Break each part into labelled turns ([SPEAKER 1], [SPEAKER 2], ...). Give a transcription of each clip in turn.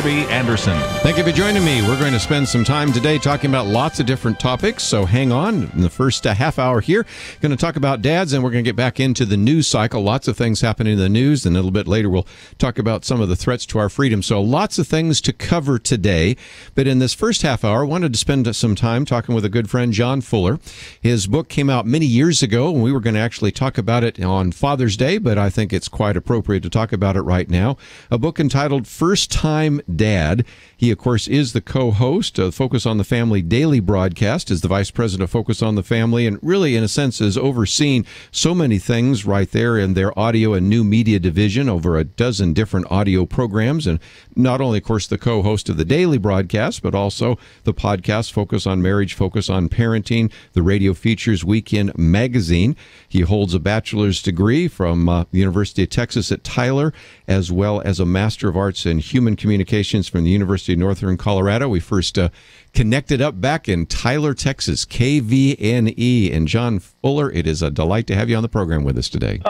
[SPEAKER 1] Kerby Anderson.
[SPEAKER 2] Thank you for joining me. We're going to spend some time today talking about lots of different topics, so hang on. In the first half hour here, going to talk about dads, and we're going to get back into the news cycle. Lots of things happening in the news, and a little bit later we'll talk about some of the threats to our freedom. So lots of things to cover today. But in this first half hour, I wanted to spend some time talking with a good friend, John Fuller. His book came out many years ago, and we were going to actually talk about it on Father's Day, but I think it's quite appropriate to talk about it right now. A book entitled First Time Dad. He, of course, is the co-host of Focus on the Family daily broadcast, is the vice president of Focus on the Family, and really, in a sense, has overseen so many things right there in their audio and new media division, over a dozen different audio programs, and not only, of course, the co-host of the daily broadcast, but also the podcast Focus on Marriage, Focus on Parenting, the radio features Weekend Magazine. He holds a bachelor's degree from the University of Texas at Tyler, as well as a Master of Arts in Human Communications from the University of Northern Colorado. We first connected up back in Tyler, Texas, KVNE. And John Fuller, it is a delight to have you on the program with us today.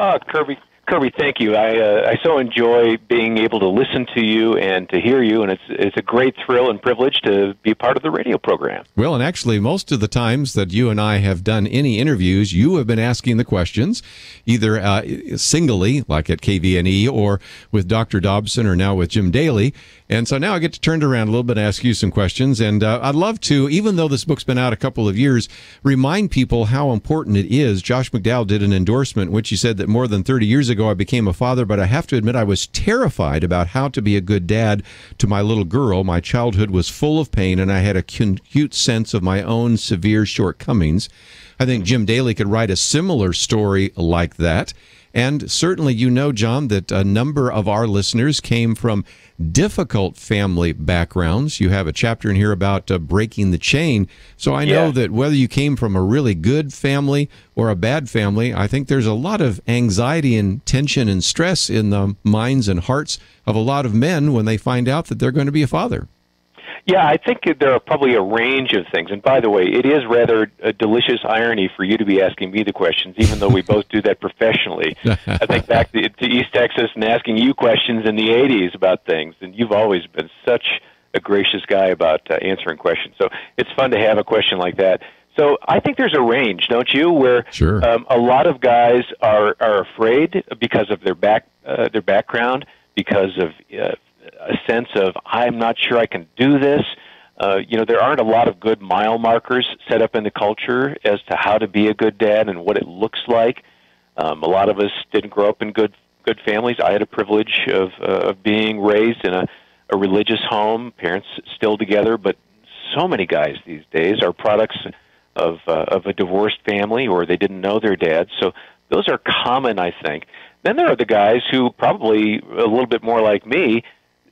[SPEAKER 3] Kerby, thank you. I so enjoy being able to listen to you and to hear you, and it's a great thrill and privilege to be part of the radio program.
[SPEAKER 2] Well, and actually, most of the times that you and I have done any interviews, you have been asking the questions, either singly, like at KVNE, or with Dr. Dobson, or now with Jim Daly. And so now I get to turn it around a little bit and ask you some questions. And I'd love to, even though this book's been out a couple of years, remind people how important it is. Josh McDowell did an endorsement in which he said that more than 30 years ago I became a father, but I have to admit I was terrified about how to be a good dad to my little girl. My childhood was full of pain, and I had a acute sense of my own severe shortcomings. I think Jim Daly could write a similar story like that. And certainly you know, John, that a number of our listeners came from difficult family backgrounds. You have a chapter in here about breaking the chain. So I know that whether you came from a really good family or a bad family, I think there's a lot of anxiety and tension and stress in the minds and hearts of a lot of men when they find out that they're going to be a father.
[SPEAKER 3] Yeah, I think there are probably a range of things. And by the way, it is rather a delicious irony for you to be asking me the questions, even though we both do that professionally. I think back to East Texas and asking you questions in the 80s about things, and you've always been such a gracious guy about answering questions. So it's fun to have a question like that. So I think there's a range, don't you, where
[SPEAKER 2] Sure.
[SPEAKER 3] A lot of guys are afraid because of their background, because of a sense of, I'm not sure I can do this. There aren't a lot of good mile markers set up in the culture as to how to be a good dad and what it looks like. A lot of us didn't grow up in good families. I had a privilege of being raised in a religious home, parents still together, but so many guys these days are products of a divorced family, or they didn't know their dad. So those are common, I think. Then there are the guys who, probably a little bit more like me,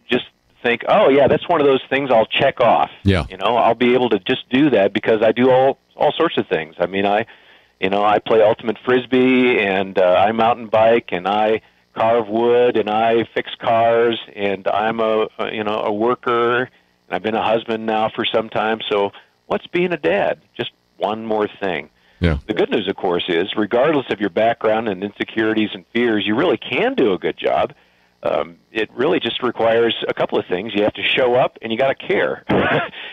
[SPEAKER 3] just think, oh, yeah, that's one of those things I'll check off.
[SPEAKER 2] Yeah.
[SPEAKER 3] I'll be able to just do that because I do all sorts of things. I mean, I play ultimate Frisbee, and I mountain bike, and I carve wood, and I fix cars, and I'm a worker, and I've been a husband now for some time. So what's being a dad? Just one more thing.
[SPEAKER 2] Yeah.
[SPEAKER 3] The good news, of course, is regardless of your background and insecurities and fears, you really can do a good job. It really just requires a couple of things. You have to show up, and you got to care.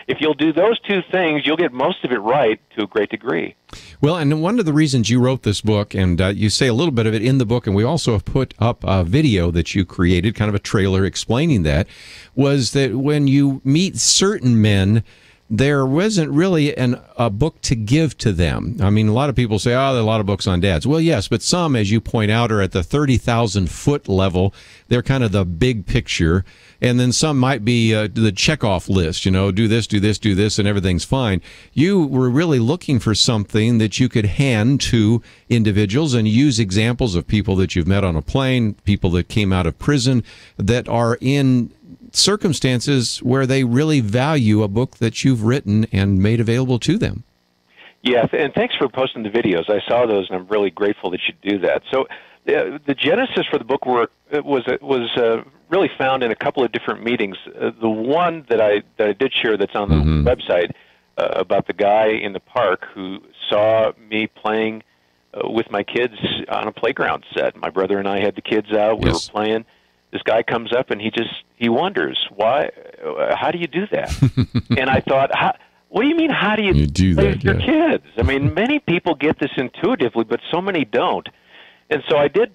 [SPEAKER 3] If you'll do those two things, you'll get most of it right to a great degree.
[SPEAKER 2] Well, and one of the reasons you wrote this book, and you say a little bit of it in the book, and we also have put up a video that you created, kind of a trailer explaining that, was that when you meet certain men, there wasn't really a book to give to them. I mean, a lot of people say, there are a lot of books on dads. Well, yes, but some, as you point out, are at the 30,000-foot level. They're kind of the big picture. And then some might be the checkoff list, do this, do this, do this, and everything's fine. You were really looking for something that you could hand to individuals and use examples of people that you've met on a plane, people that came out of prison, that are in circumstances where they really value a book that you've written and made available to them.
[SPEAKER 3] Yeah, and thanks for posting the videos. I saw those, and I'm really grateful that you do that. So the genesis for the book was really found in a couple of different meetings. The one that I did share that's on the website about the guy in the park who saw me playing with my kids on a playground set. My brother and I had the kids out. We were playing. this guy comes up and he wonders, why, how do you do that? And I thought, what do you mean, how do you
[SPEAKER 2] do
[SPEAKER 3] play
[SPEAKER 2] that,
[SPEAKER 3] with your kids? I mean, many people get this intuitively, but so many don't. And so I did.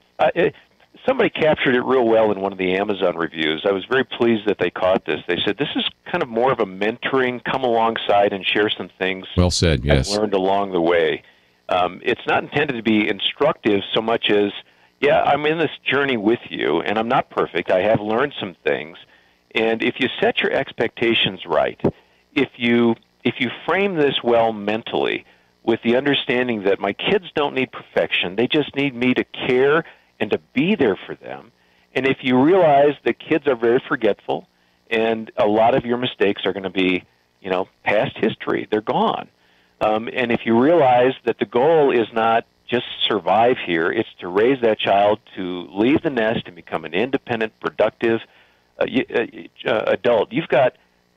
[SPEAKER 3] Somebody captured it real well in one of the Amazon reviews. I was very pleased that they caught this. They said, this is kind of more of a mentoring, come alongside and share some things
[SPEAKER 2] well said, yes,
[SPEAKER 3] I've learned along the way. It's not intended to be instructive so much as, yeah, I'm in this journey with you, and I'm not perfect. I have learned some things. And if you set your expectations right, if you frame this well mentally with the understanding that my kids don't need perfection, they just need me to care and to be there for them. And if you realize that kids are very forgetful and a lot of your mistakes are going to be, past history, they're gone. And if you realize that the goal is not just survive here, it's to raise that child to leave the nest and become an independent, productive adult. You've got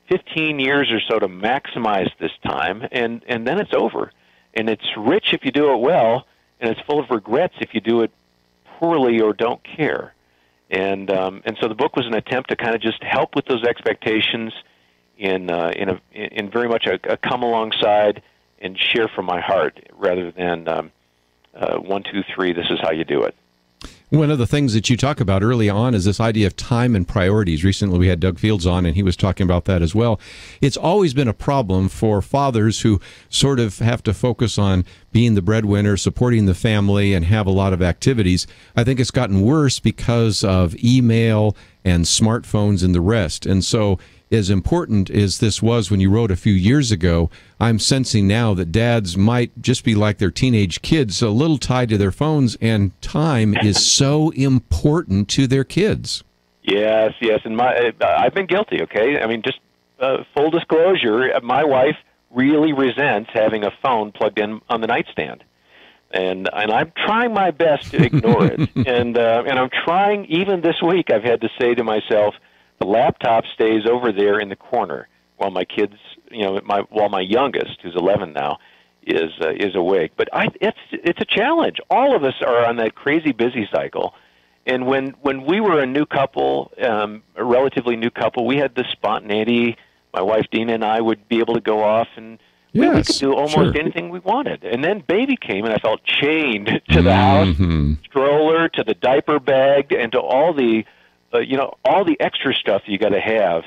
[SPEAKER 3] 15 years or so to maximize this time, and then it's over. And it's rich if you do it well, and it's full of regrets if you do it poorly or don't care. And so the book was an attempt to kind of just help with those expectations in very much a come alongside and share from my heart rather than 1, 2, 3, this is how you do it.
[SPEAKER 2] One of the things that you talk about early on is this idea of time and priorities. Recently we had Doug Fields on, and he was talking about that as well. It's always been a problem for fathers who sort of have to focus on being the breadwinner, supporting the family, and have a lot of activities. I think it's gotten worse because of email and smartphones and the rest. And so as important as this was when you wrote a few years ago, I'm sensing now that dads might just be like their teenage kids, a little tied to their phones, and time is so important to their kids.
[SPEAKER 3] Yes, and I've been guilty, okay? I mean, just full disclosure, my wife really resents having a phone plugged in on the nightstand. And I'm trying my best to ignore it. And I'm trying, even this week, I've had to say to myself, the laptop stays over there in the corner while my kids, while my youngest, who's 11 now, is awake. But it's a challenge. All of us are on that crazy busy cycle. And when we were a new couple, a relatively new couple, we had this spontaneity. My wife Dina and I would be able to go off and we could do almost anything we wanted. And then baby came, and I felt chained to the house, stroller, to the diaper bag, and to all the all the extra stuff you got to have.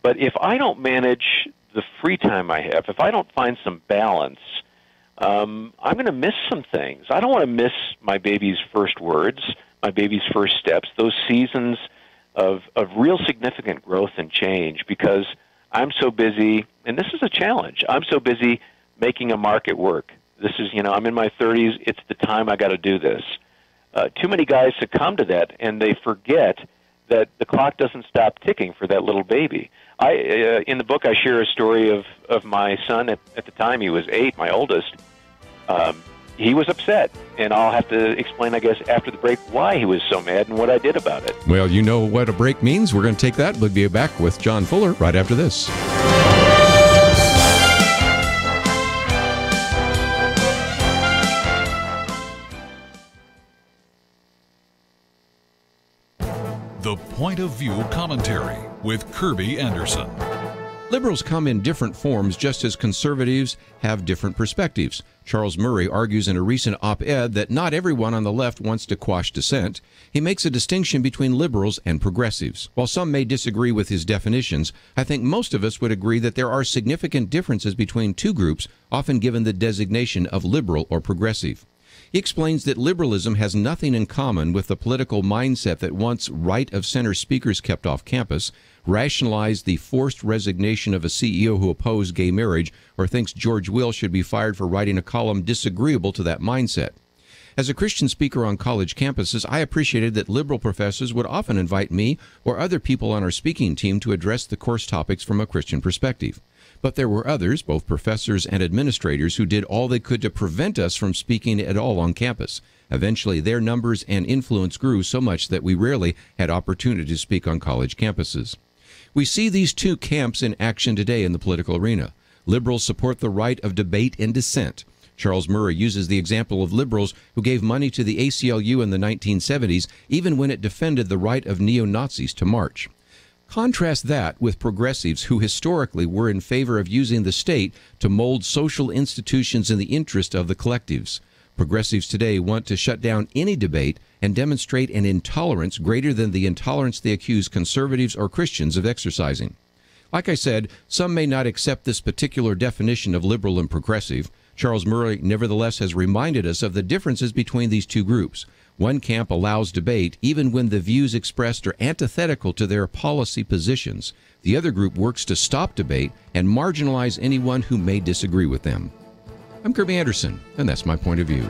[SPEAKER 3] But if I don't manage the free time I have, if I don't find some balance, I'm going to miss some things. I don't want to miss my baby's first words, my baby's first steps, those seasons of real significant growth and change, because I'm so busy, and this is a challenge, I'm so busy making a mark at work. This is, I'm in my 30s, it's the time I got to do this. Too many guys succumb to that, and they forget that the clock doesn't stop ticking for that little baby. In the book, I share a story of my son. At the time, he was 8, my oldest. He was upset, and I'll have to explain, I guess, after the break why he was so mad and what I did about it.
[SPEAKER 2] Well, you know what a break means. We're going to take that. We'll be back with John Fuller right after this.
[SPEAKER 1] The Point of View Commentary with Kerby Anderson.
[SPEAKER 2] Liberals come in different forms, just as conservatives have different perspectives. Charles Murray argues in a recent op-ed that not everyone on the left wants to quash dissent. He makes a distinction between liberals and progressives. While some may disagree with his definitions, I think most of us would agree that there are significant differences between two groups, often given the designation of liberal or progressive. He explains that liberalism has nothing in common with the political mindset that wants right-of-center speakers kept off campus, rationalized the forced resignation of a CEO who opposed gay marriage, or thinks George Will should be fired for writing a column disagreeable to that mindset. As a Christian speaker on college campuses, I appreciated that liberal professors would often invite me or other people on our speaking team to address the course topics from a Christian perspective. But there were others, both professors and administrators, who did all they could to prevent us from speaking at all on campus. Eventually, their numbers and influence grew so much that we rarely had opportunity to speak on college campuses. We see these two camps in action today in the political arena. Liberals support the right of debate and dissent. Charles Murray uses the example of liberals who gave money to the ACLU in the 1970s, even when it defended the right of neo-Nazis to march. Contrast that with progressives who historically were in favor of using the state to mold social institutions in the interest of the collectives. Progressives today want to shut down any debate and demonstrate an intolerance greater than the intolerance they accuse conservatives or Christians of exercising. Like I said, some may not accept this particular definition of liberal and progressive. Charles Murray nevertheless has reminded us of the differences between these two groups. One camp allows debate even when the views expressed are antithetical to their policy positions. The other group works to stop debate and marginalize anyone who may disagree with them. I'm Kerby Anderson, and that's my point of view.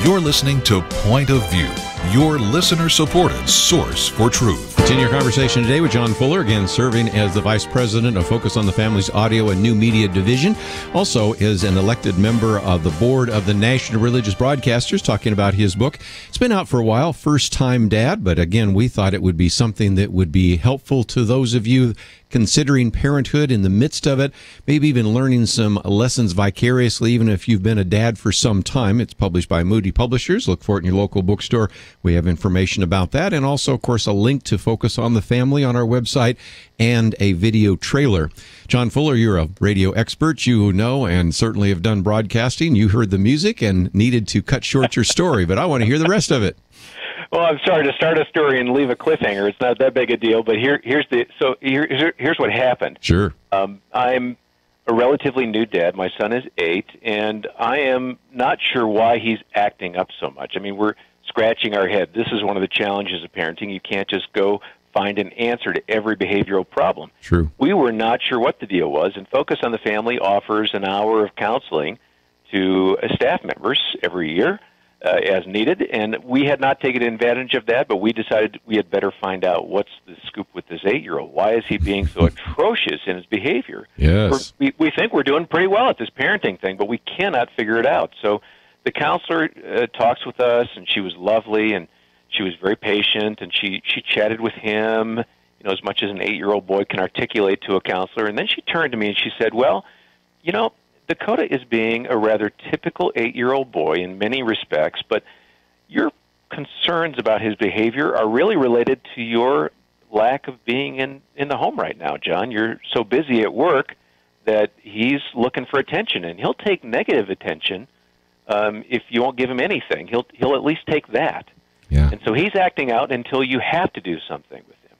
[SPEAKER 1] You're listening to Point of View, your listener-supported source for truth.
[SPEAKER 2] Continue our conversation today with John Fuller, again serving as the Vice President of Focus on the Family's Audio and New Media Division. Also is an elected member of the Board of the National Religious Broadcasters, talking about his book. It's been out for a while, First Time Dad, but again, we thought it would be something that would be helpful to those of you considering parenthood in the midst of it, maybe even learning some lessons vicariously, even if you've been a dad for some time. It's published by Moody Publishers. Look for it in your local bookstore. We have information about that, and also, of course, a link to Focus on the Family on our website and a video trailer. John Fuller, you're a radio expert. You know and certainly have done broadcasting. You heard the music and needed to cut short your story, but I want to hear the rest of it.
[SPEAKER 3] Well, I'm sorry to start a story and leave a cliffhanger. It's not that big a deal, but here's what happened.
[SPEAKER 2] Sure.
[SPEAKER 3] I'm a relatively new dad. My son is 8, and I am not sure why he's acting up so much. I mean, we're scratching our head. This is one of the challenges of parenting. You can't just go find an answer to every behavioral problem.
[SPEAKER 2] True.
[SPEAKER 3] We were not sure what the deal was, and Focus on the Family offers an hour of counseling to staff members every year as needed, and we had not taken advantage of that, but we decided we had better find out what's the scoop with this 8-year-old. Why is he being so atrocious in his behavior?
[SPEAKER 2] Yes.
[SPEAKER 3] We think we're doing pretty well at this parenting thing, but we cannot figure it out. So the counselor talks with us, and she was lovely, and she was very patient, and she chatted with him, you know, as much as an 8-year-old boy can articulate to a counselor. And then she turned to me and she said, well, you know, Dakota is being a rather typical 8-year-old boy in many respects, but your concerns about his behavior are really related to your lack of being in the home right now, John. You're so busy at work that he's looking for attention, and he'll take negative attention if you won't give him anything. He'll at least take that.
[SPEAKER 2] Yeah.
[SPEAKER 3] And so he's acting out until you have to do something with him.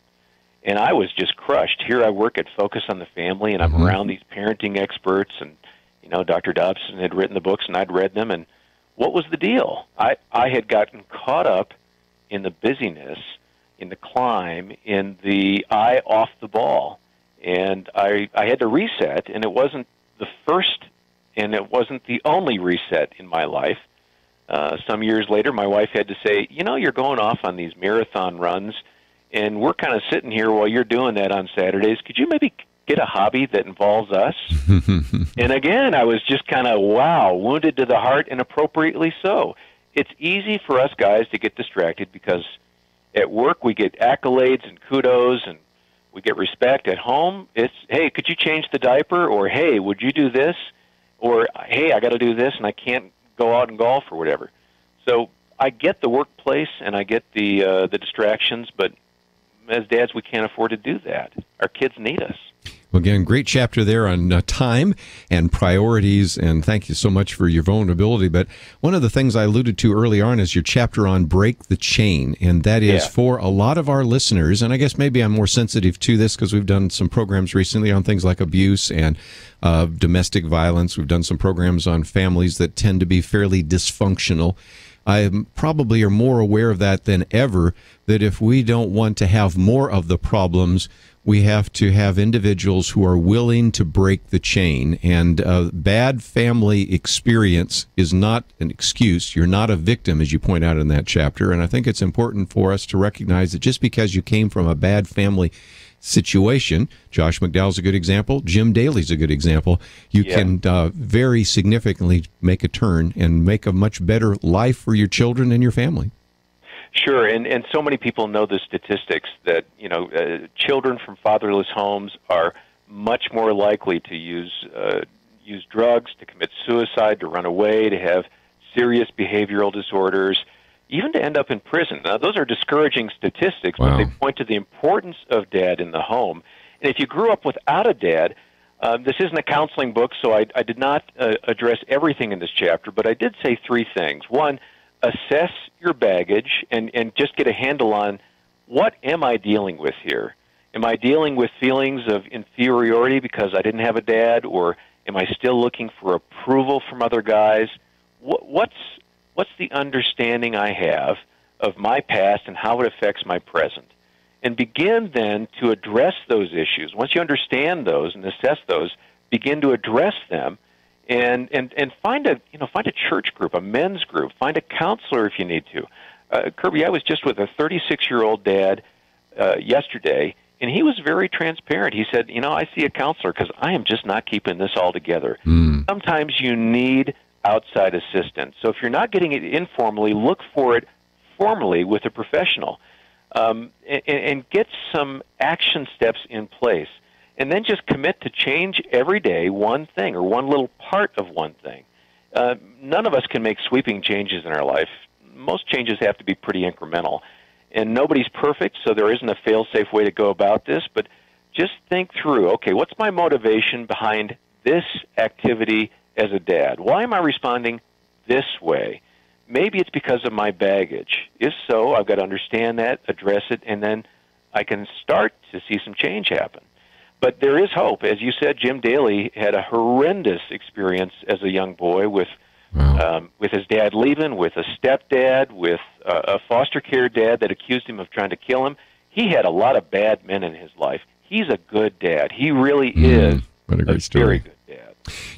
[SPEAKER 3] And I was just crushed. Here I work at Focus on the Family, and I'm around these parenting experts, and you know, Dr. Dobson had written the books, and I'd read them, and what was the deal? I had gotten caught up in the busyness, in the climb, in the eye off the ball, and I had to reset, and it wasn't the first, and it wasn't the only reset in my life. Some years later, my wife had to say, you know, you're going off on these marathon runs, and we're kind of sitting here while you're doing that on Saturdays. Could you maybe get a hobby that involves us? And again, I was just kind of, wow, wounded to the heart, and appropriately so. It's easy for us guys to get distracted because at work we get accolades and kudos and we get respect. At home, it's, hey, could you change the diaper? Or, hey, would you do this? Or, hey, I got to do this and I can't go out and golf or whatever. So I get the workplace and I get the distractions, but as dads, we can't afford to do that. Our kids need us.
[SPEAKER 2] Well, again, great chapter there on time and priorities, and thank you so much for your vulnerability. But one of the things I alluded to early on is your chapter on Break the Chain, and that is for a lot of our listeners, and I guess maybe I'm more sensitive to this because we've done some programs recently on things like abuse and domestic violence. We've done some programs on families that tend to be fairly dysfunctional. I probably are more aware of that than ever, that if we don't want to have more of the problems, we have to have individuals who are willing to break the chain. And a bad family experience is not an excuse. You're not a victim, as you point out in that chapter. And I think it's important for us to recognize that just because you came from a bad family situation, Josh McDowell's a good example, Jim Daly's a good example, you can very significantly make a turn and make a much better life for your children and your family.
[SPEAKER 3] Sure, and so many people know the statistics that, children from fatherless homes are much more likely to use drugs, to commit suicide, to run away, to have serious behavioral disorders, even to end up in prison. Now, those are discouraging statistics, but they point to the importance of dad in the home. And if you grew up without a dad, this isn't a counseling book, so I did not address everything in this chapter, but I did say three things. One, assess your baggage and just get a handle on what am I dealing with here. Am I dealing with feelings of inferiority because I didn't have a dad, or am I still looking for approval from other guys? What's the understanding I have of my past and how it affects my present? And begin then to address those issues. Once you understand those and assess those, begin to address them. And find a church group, a men's group. Find a counselor if you need to. Kerby, I was just with a 36-year-old dad yesterday, and he was very transparent. He said, I see a counselor because I am just not keeping this all together. Sometimes you need outside assistance. So if you're not getting it informally, look for it formally with a professional, and get some action steps in place. And then just commit to change every day one thing or one little part of one thing. None of us can make sweeping changes in our life. Most changes have to be pretty incremental. And nobody's perfect, so there isn't a fail-safe way to go about this. But just think through, okay, what's my motivation behind this activity as a dad? Why am I responding this way? Maybe it's because of my baggage. If so, I've got to understand that, address it, and then I can start to see some change happen. But there is hope. As you said, Jim Daly had a horrendous experience as a young boy with his dad leaving, with a stepdad, with a foster care dad that accused him of trying to kill him. He had a lot of bad men in his life. He's a good dad. He really is
[SPEAKER 2] what a great story.
[SPEAKER 3] Very good dad.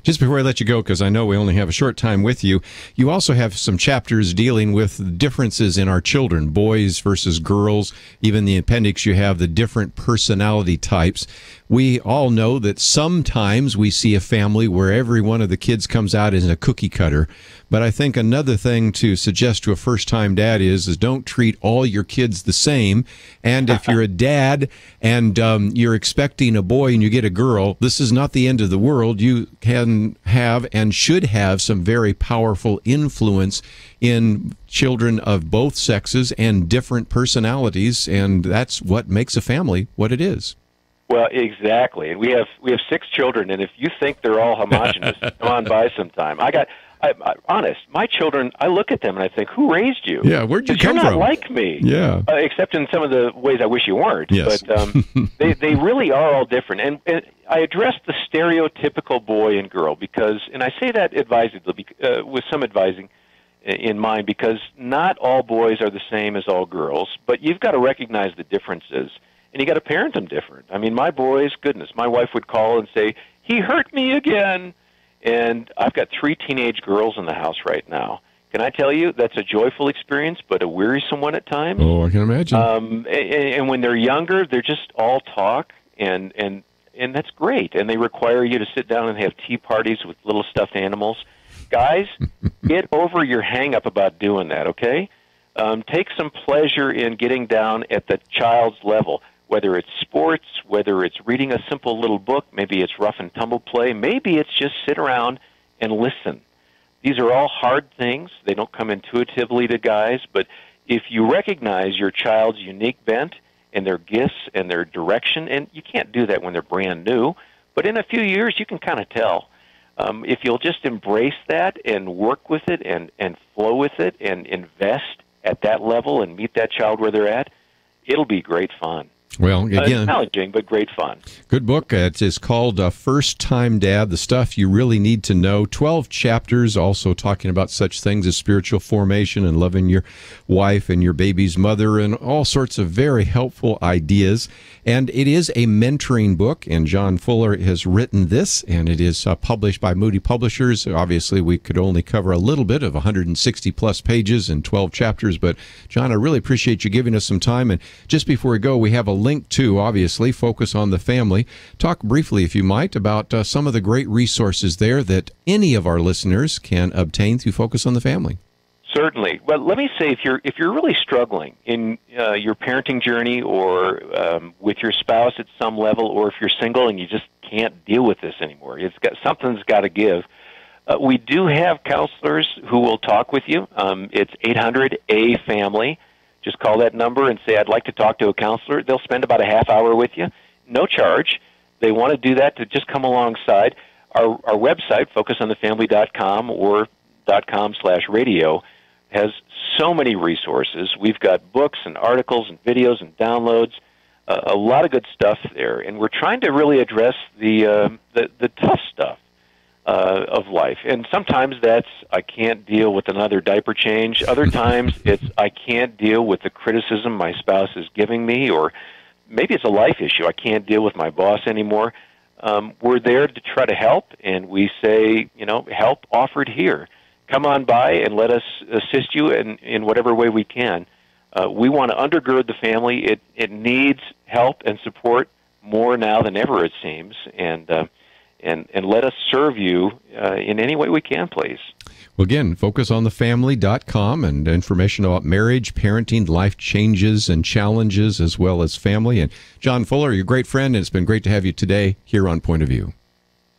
[SPEAKER 2] Just before I let you go, because I know we only have a short time with you, you also have some chapters dealing with differences in our children, boys versus girls. Even in the appendix, you have the different personality types. We all know that sometimes we see a family where every one of the kids comes out as a cookie cutter. But I think another thing to suggest to a first-time dad is don't treat all your kids the same. And if you're a dad and you're expecting a boy and you get a girl, this is not the end of the world. You can have and should have some very powerful influence in children of both sexes and different personalities, and that's what makes a family what it is.
[SPEAKER 3] Well, exactly. And we have 6 children, and if you think they're all homogenous, come on by sometime. I'm honest, my children, I look at them and I think, who raised you?
[SPEAKER 2] Yeah, where'd you come
[SPEAKER 3] from? You're not
[SPEAKER 2] from?
[SPEAKER 3] like me.
[SPEAKER 2] Yeah.
[SPEAKER 3] Except in some of the ways I wish you weren't.
[SPEAKER 2] Yes.
[SPEAKER 3] But they really are all different. And I address the stereotypical boy and girl because, and I say that advisedly, with some advising in mind, because not all boys are the same as all girls, but you've got to recognize the differences. And you got to parent them different. I mean, my boys, goodness, my wife would call and say, he hurt me again. And I've got 3 teenage girls in the house right now. Can I tell you, that's a joyful experience, but a wearisome one at times.
[SPEAKER 2] Oh, I can imagine.
[SPEAKER 3] And when they're younger, they're just all talk, and that's great. And they require you to sit down and have tea parties with little stuffed animals. Guys, get over your hang-up about doing that, okay? Take some pleasure in getting down at the child's level, whether it's sports, whether it's reading a simple little book, maybe it's rough and tumble play, maybe it's just sit around and listen. These are all hard things. They don't come intuitively to guys, but if you recognize your child's unique bent and their gifts and their direction. And you can't do that when they're brand new, but in a few years you can kind of tell. If you'll just embrace that and work with it and flow with it and invest at that level and meet that child where they're at, it'll be great fun.
[SPEAKER 2] Well, again,
[SPEAKER 3] challenging, but great fun.
[SPEAKER 2] Good book. It is called First Time Dad, The Stuff You Really Need to Know. 12 chapters, also talking about such things as spiritual formation and loving your wife and your baby's mother and all sorts of very helpful ideas. And it is a mentoring book, and John Fuller has written this, and it is published by Moody Publishers. Obviously, we could only cover a little bit of 160-plus pages and 12 chapters, but John, I really appreciate you giving us some time. And just before we go, we have a link to, obviously, Focus on the Family. Talk briefly, if you might, about some of the great resources there that any of our listeners can obtain through Focus on the Family.
[SPEAKER 3] Certainly. Well, let me say, if you're really struggling in your parenting journey or with your spouse at some level, or if you're single and you just can't deal with this anymore, something's got to give. We do have counselors who will talk with you. It's 800-A-FAMILY. Just call that number and say, I'd like to talk to a counselor. They'll spend about a half hour with you, no charge. They want to do that to just come alongside. Our website, focusonthefamily.com or .com/radio, has so many resources. We've got books and articles and videos and downloads, a lot of good stuff there. And we're trying to really address the tough stuff of life. And sometimes that's, I can't deal with another diaper change. Other times it's, I can't deal with the criticism my spouse is giving me, or maybe it's a life issue. I can't deal with my boss anymore. We're there to try to help, and we say, help offered here. Come on by and let us assist you in whatever way we can. We want to undergird the family. It needs help and support more now than ever, it seems, and let us serve you in any way we can, please.
[SPEAKER 2] Well, again, focusonthefamily.com, and information about marriage, parenting, life changes and challenges, as well as family. And John Fuller, you're a great friend, and it's been great to have you today here on Point of View.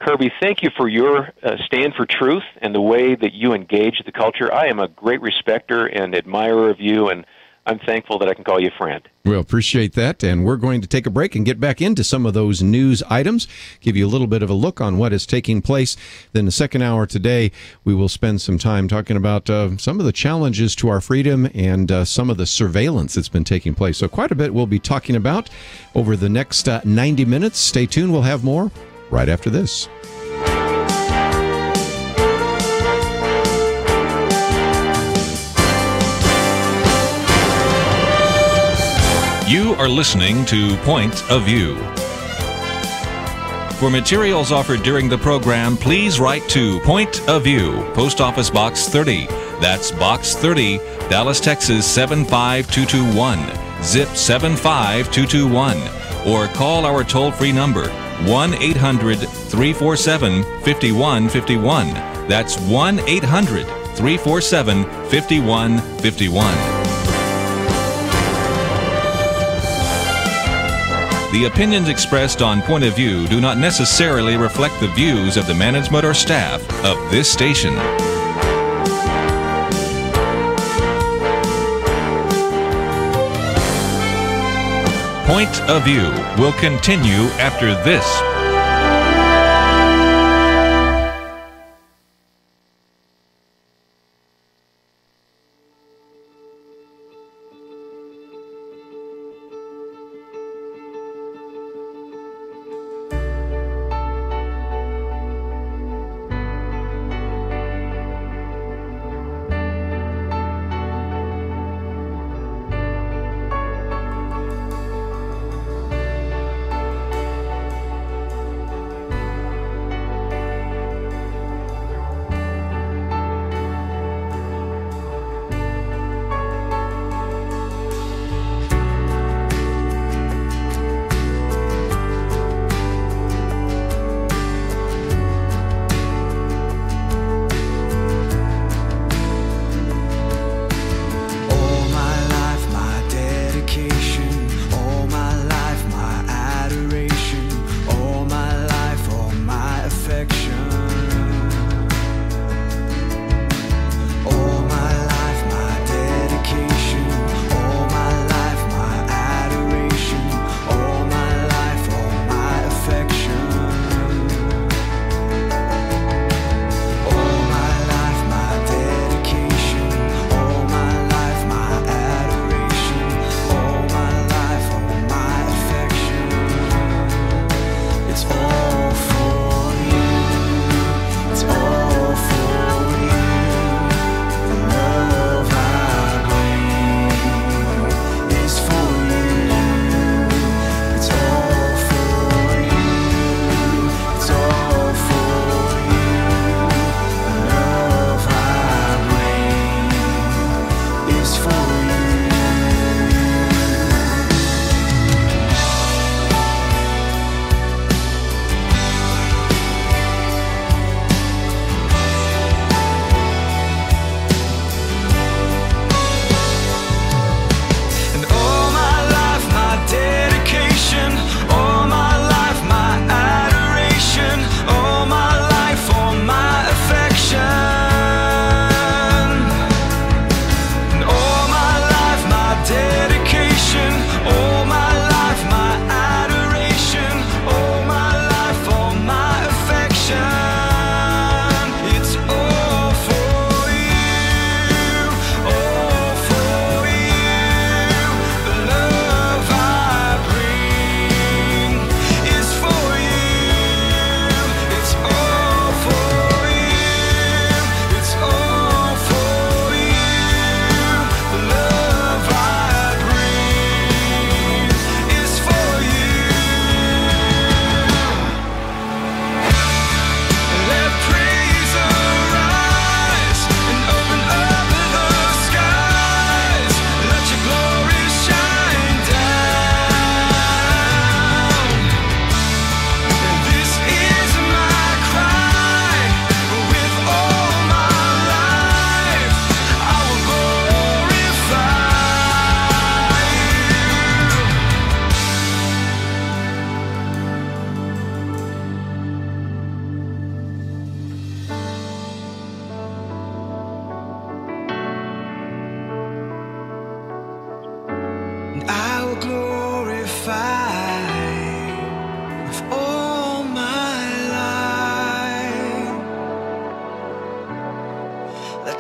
[SPEAKER 3] Kerby, thank you for your stand for truth and the way that you engage the culture. I am a great respecter and admirer of you, and I'm thankful that I can call you a friend.
[SPEAKER 2] Well, appreciate that, and we're going to take a break and get back into some of those news items, give you a little bit of a look on what is taking place. Then the second hour today, we will spend some time talking about some of the challenges to our freedom and some of the surveillance that's been taking place. So quite a bit we'll be talking about over the next 90 minutes. Stay tuned. We'll have more right after this.
[SPEAKER 1] You are listening to Point of View. For materials offered during the program, please write to Point of View, Post Office Box 30. That's Box 30, Dallas, Texas 75221, zip 75221. Or call our toll-free number, 1-800-347-5151. That's 1-800-347-5151. The opinions expressed on Point of View do not necessarily reflect the views of the management or staff of this station. Point of View will continue after this.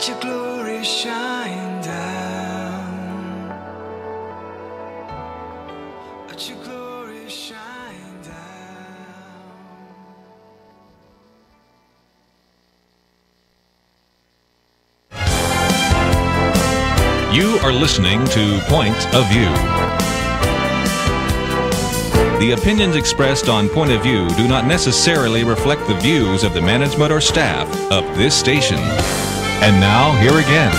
[SPEAKER 4] Let your glory shine down. Let your glory shine down.
[SPEAKER 1] You are listening to Point of View. The opinions expressed on Point of View do not necessarily reflect the views of the management or staff of this station. And now, here again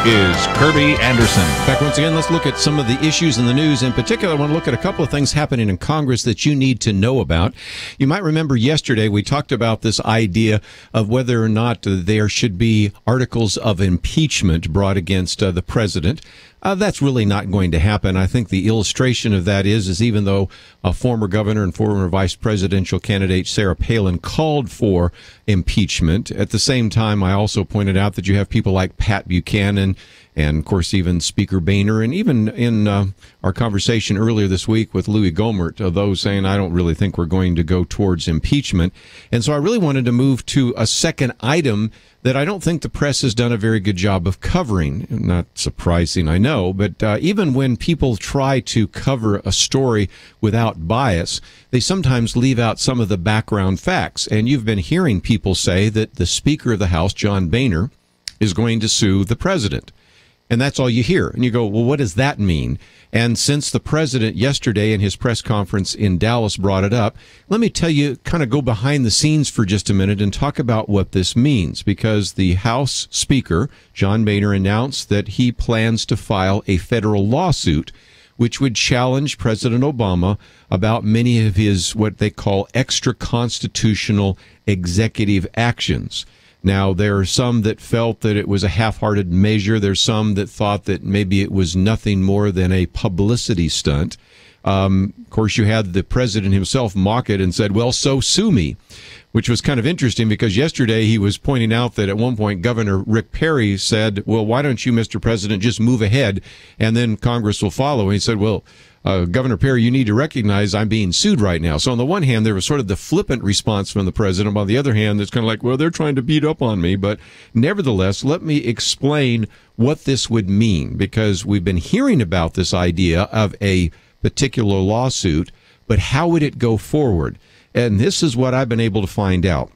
[SPEAKER 1] is Kerby Anderson.
[SPEAKER 2] Back once again, let's look at some of the issues in the news. In particular, I want to look at a couple of things happening in Congress that you need to know about. You might remember yesterday we talked about this idea of whether or not there should be articles of impeachment brought against the president. That's really not going to happen. I think the illustration of that is even though a former governor and former vice presidential candidate Sarah Palin called for impeachment, at the same time, I also pointed out that you have people like Pat Buchanan and, of course, even Speaker Boehner, and even in our conversation earlier this week with Louis Gohmert, those saying, I don't really think we're going to go towards impeachment. And so I really wanted to move to a second item that I don't think the press has done a very good job of covering. Not surprising, I know, but even when people try to cover a story without bias, they sometimes leave out some of the background facts. And you've been hearing people say that the Speaker of the House, John Boehner, is going to sue the president. And that's all you hear. And you go, well, what does that mean? And since the president yesterday in his press conference in Dallas brought it up, let me tell you, kind of go behind the scenes for just a minute and talk about what this means. Because the House Speaker, John Boehner, announced that he plans to file a federal lawsuit which would challenge President Obama about many of his what they call extra-constitutional executive actions. Now, there are some that felt that it was a half-hearted measure. There's some that thought that maybe it was nothing more than a publicity stunt. Of course, you had the president himself mock it and said, well, so sue me, which was kind of interesting because yesterday he was pointing out that at one point Governor Rick Perry said, well, why don't you, Mr. President, just move ahead and then Congress will follow. And he said, well, Governor Perry, you need to recognize I'm being sued right now. So on the one hand, there was sort of the flippant response from the president. On the other hand, it's kind of like, well, they're trying to beat up on me. But nevertheless, let me explain what this would mean, because we've been hearing about this idea of a particular lawsuit, but how would it go forward? And this is what I've been able to find out.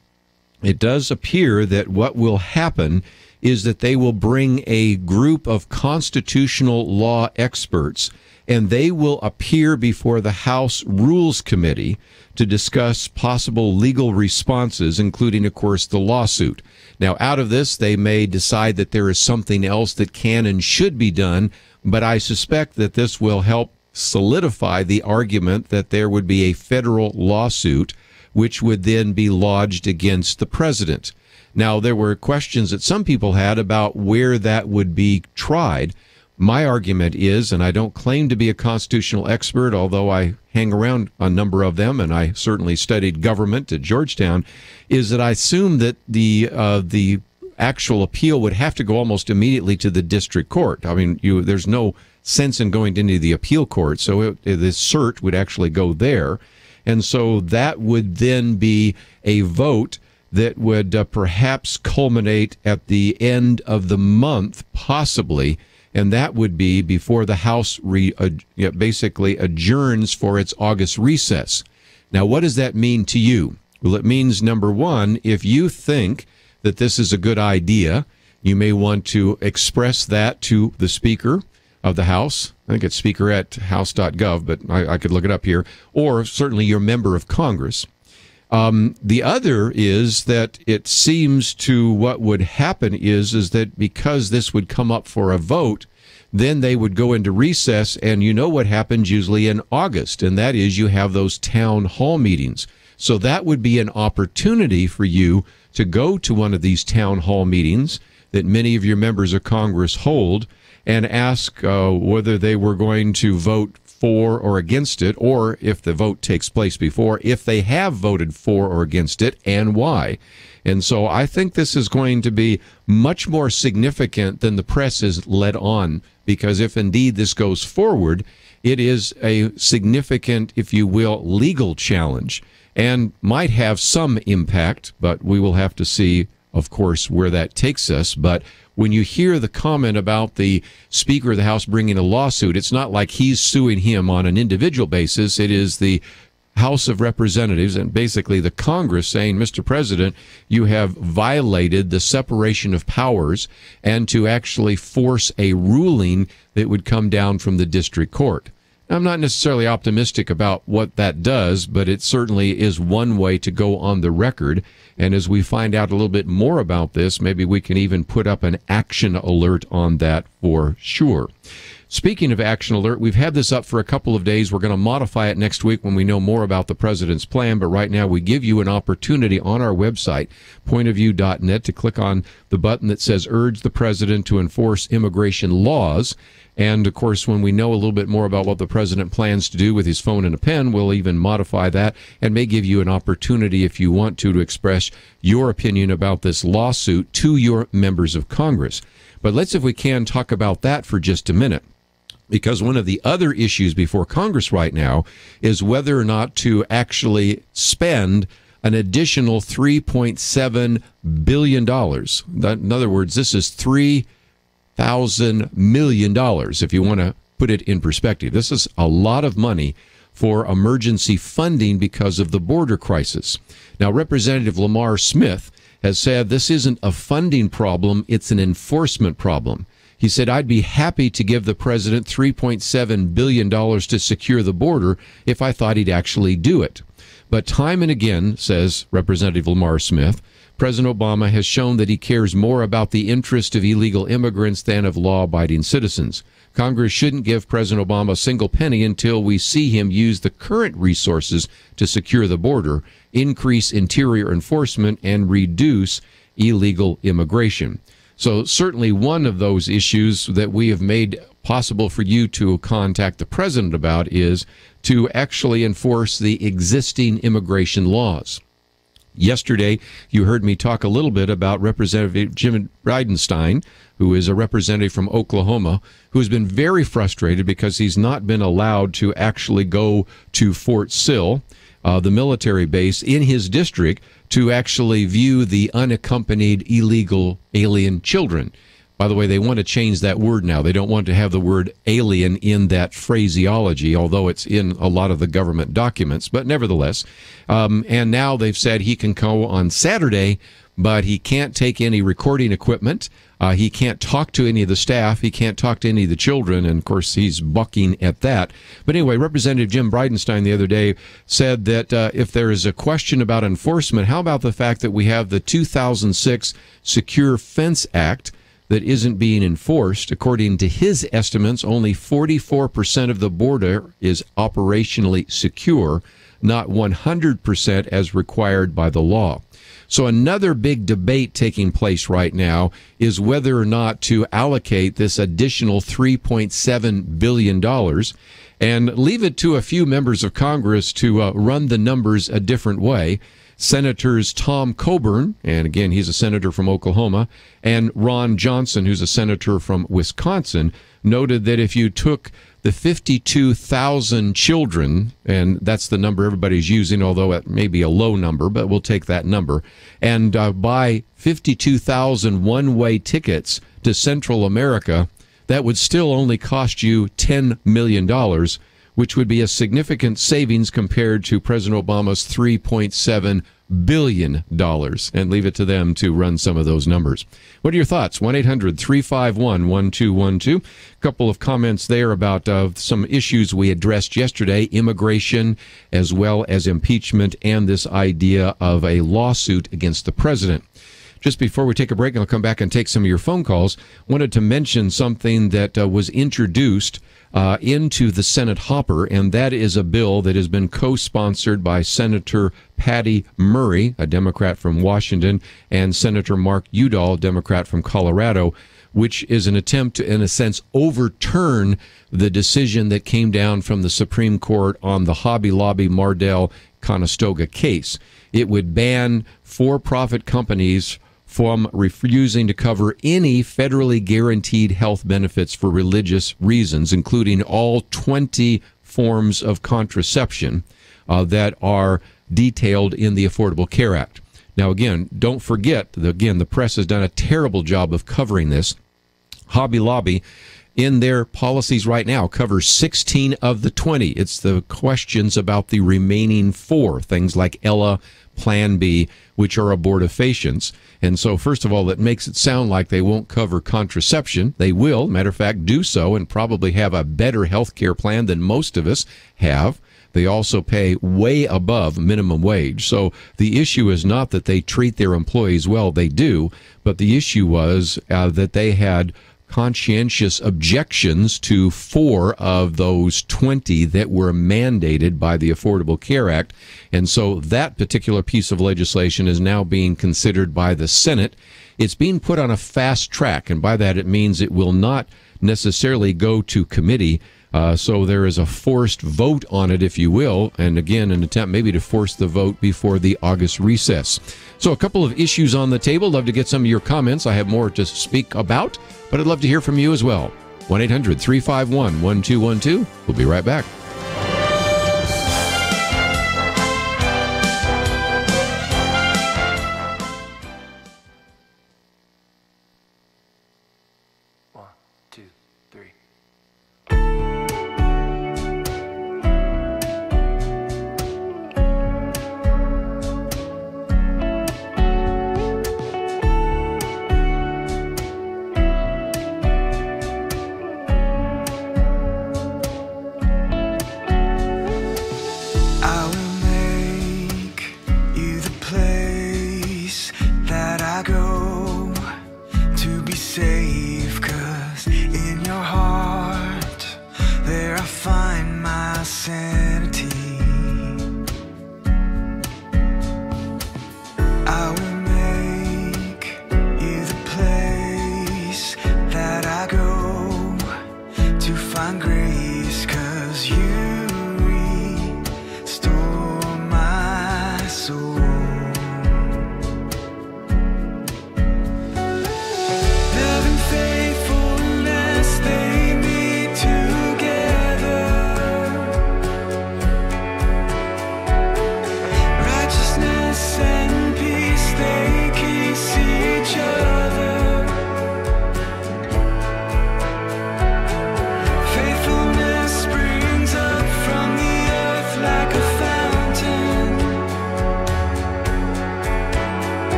[SPEAKER 2] It does appear that what will happen is that they will bring a group of constitutional law experts, and they will appear before the House Rules Committee to discuss possible legal responses, including, of course, the lawsuit. Now, out of this, they may decide that there is something else that can and should be done, but I suspect that this will help solidify the argument that there would be a federal lawsuit which would then be lodged against the president. Now, there were questions that some people had about where that would be tried. My argument is, and I don't claim to be a constitutional expert, although I hang around a number of them, and I certainly studied government at Georgetown, is that I assume that the actual appeal would have to go almost immediately to the district court. I mean, there's no sense in going into the appeal court, so the cert would actually go there. And so that would then be a vote that would perhaps culminate at the end of the month, possibly, and that would be before the House basically adjourns for its August recess. Now, what does that mean to you? Well, it means, number one, if you think that this is a good idea, you may want to express that to the Speaker of the House. I think it's speaker@house.gov, but I could look it up here, or certainly your member of Congress. The other is that it seems to what would happen is that because this would come up for a vote, then they would go into recess, and you know what happens usually in August, and that is you have those town hall meetings. So that would be an opportunity for you to go to one of these town hall meetings that many of your members of Congress hold and ask whether they were going to vote for or against it, or if the vote takes place before, if they have voted for or against it, and why. And so I think this is going to be much more significant than the press is led on, because if indeed this goes forward, it is a significant, if you will, legal challenge, and might have some impact, but we will have to see of course, where that takes us. But when you hear the comment about the Speaker of the House bringing a lawsuit, it's not like he's suing him on an individual basis. It is the House of Representatives and basically the Congress saying, Mr. President, you have violated the separation of powers, and to actually force a ruling that would come down from the district court. I'm not necessarily optimistic about what that does, but it certainly is one way to go on the record. And as we find out a little bit more about this, maybe we can even put up an action alert on that for sure. Speaking of action alert, we've had this up for a couple of days. We're going to modify it next week when we know more about the president's plan. But right now, we give you an opportunity on our website, pointofview.net, to click on the button that says urge the president to enforce immigration laws. And, of course, when we know a little bit more about what the president plans to do with his phone and a pen, we'll even modify that and may give you an opportunity, if you want to express your opinion about this lawsuit to your members of Congress. But let's, if we can, talk about that for just a minute. Because one of the other issues before Congress right now is whether or not to actually spend an additional $3.7 billion. In other words, this is $3,000 million, if you want to put it in perspective. This is a lot of money for emergency funding because of the border crisis. Now, Representative Lamar Smith has said this isn't a funding problem, it's an enforcement problem. He said, I'd be happy to give the president $3.7 billion to secure the border if I thought he'd actually do it. But time and again, says Representative Lamar Smith, President Obama has shown that he cares more about the interest of illegal immigrants than of law-abiding citizens. Congress shouldn't give President Obama a single penny until we see him use the current resources to secure the border, increase interior enforcement, and reduce illegal immigration. So certainly one of those issues that we have made possible for you to contact the president about is to actually enforce the existing immigration laws. Yesterday, you heard me talk a little bit about Representative Jim Bridenstine, who is a representative from Oklahoma, who has been very frustrated because he's not been allowed to actually go to Fort Sill, the military base in his district, to actually view the unaccompanied illegal alien children. By the way, they want to change that word now. They don't want to have the word alien in that phraseology, although it's in a lot of the government documents. But nevertheless, and now they've said he can go on Saturday, but he can't take any recording equipment. He can't talk to any of the staff. He can't talk to any of the children. And, of course, he's bucking at that. But anyway, Representative Jim Bridenstine the other day said that if there is a question about enforcement, how about the fact that we have the 2006 Secure Fence Act that isn't being enforced? According to his estimates, only 44% of the border is operationally secure, not 100% as required by the law. So another big debate taking place right now is whether or not to allocate this additional $3.7 billion and leave it to a few members of Congress to run the numbers a different way. Senators Tom Coburn, and again, he's a senator from Oklahoma, and Ron Johnson, who's a senator from Wisconsin, noted that if you took the 52,000 children, and that's the number everybody's using, although it may be a low number, but we'll take that number, and buy 52,000 one-way tickets to Central America, that would still only cost you $10 million, which would be a significant savings compared to President Obama's $3.7 billion. And leave it to them to run some of those numbers. What are your thoughts? 1-800-351-1212. A couple of comments there about some issues we addressed yesterday, immigration as well as impeachment and this idea of a lawsuit against the president. Just before we take a break, and I'll come back and take some of your phone calls, wanted to mention something that was introduced into the Senate hopper, and that is a bill that has been co-sponsored by Senator Patty Murray, a Democrat from Washington, and Senator Mark Udall, Democrat from Colorado, which is an attempt to, in a sense, overturn the decision that came down from the Supreme Court on the Hobby Lobby Mardell-Conestoga case. It would ban for-profit companies from refusing to cover any federally guaranteed health benefits for religious reasons, including all 20 forms of contraception that are detailed in the Affordable Care Act. Now, again, don't forget, the press has done a terrible job of covering this. Hobby Lobby, in their policies right now, covers 16 of the 20. It's the questions about the remaining 4, things like Ella, Plan B, which are abortifacients. And so, first of all, it makes it sound like they won't cover contraception. They will, matter of fact, do so, and probably have a better health care plan than most of us have. They also pay way above minimum wage. So the issue is not that they treat their employees well. They do. But the issue was that they had conscientious objections to 4 of those 20 that were mandated by the Affordable Care Act. And so that particular piece of legislation is now being considered by the Senate. It's being put on a fast track, and by that it means it will not necessarily go to committee. So there is a forced vote on it, if you will, and again, an attempt maybe to force the vote before the August recess. So a couple of issues on the table. Love to get some of your comments. I have more to speak about, but I'd love to hear from you as well. 1-800-351-1212. We'll be right back.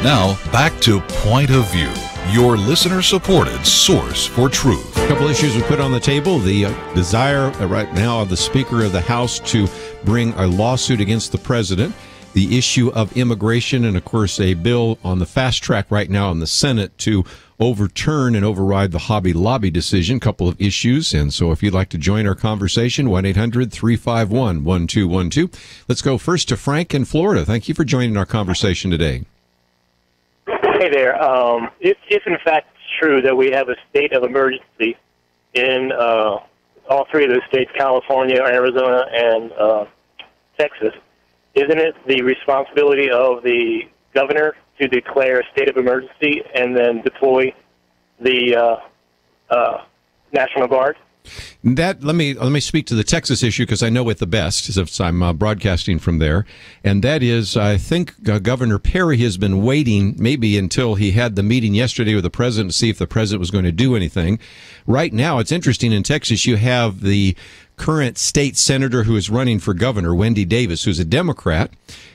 [SPEAKER 5] Now, back to Point of View, your listener-supported source for truth.
[SPEAKER 2] A couple issues we put on the table. The desire right now of the Speaker of the House to bring a lawsuit against the president. The issue of immigration, and, of course, a bill on the fast track right now in the Senate to overturn and override the Hobby Lobby decision. Couple of issues. And so if you'd like to join our conversation, 1-800-351-1212. Let's go first to Frank in Florida. Thank you for joining our conversation today.
[SPEAKER 6] Hey there. If in fact it's true that we have a state of emergency in all three of those states, California, Arizona, and Texas, isn't it the responsibility of the governor to declare a state of emergency and then deploy the National Guard?
[SPEAKER 2] That let me speak to the Texas issue because I know it the best since I'm broadcasting from there, and that is I think Governor Perry has been waiting maybe until he had the meeting yesterday with the president to see if the president was going to do anything. Right now, it's interesting in Texas. You have the current state senator who is running for governor, Wendy Davis, who's a Democrat.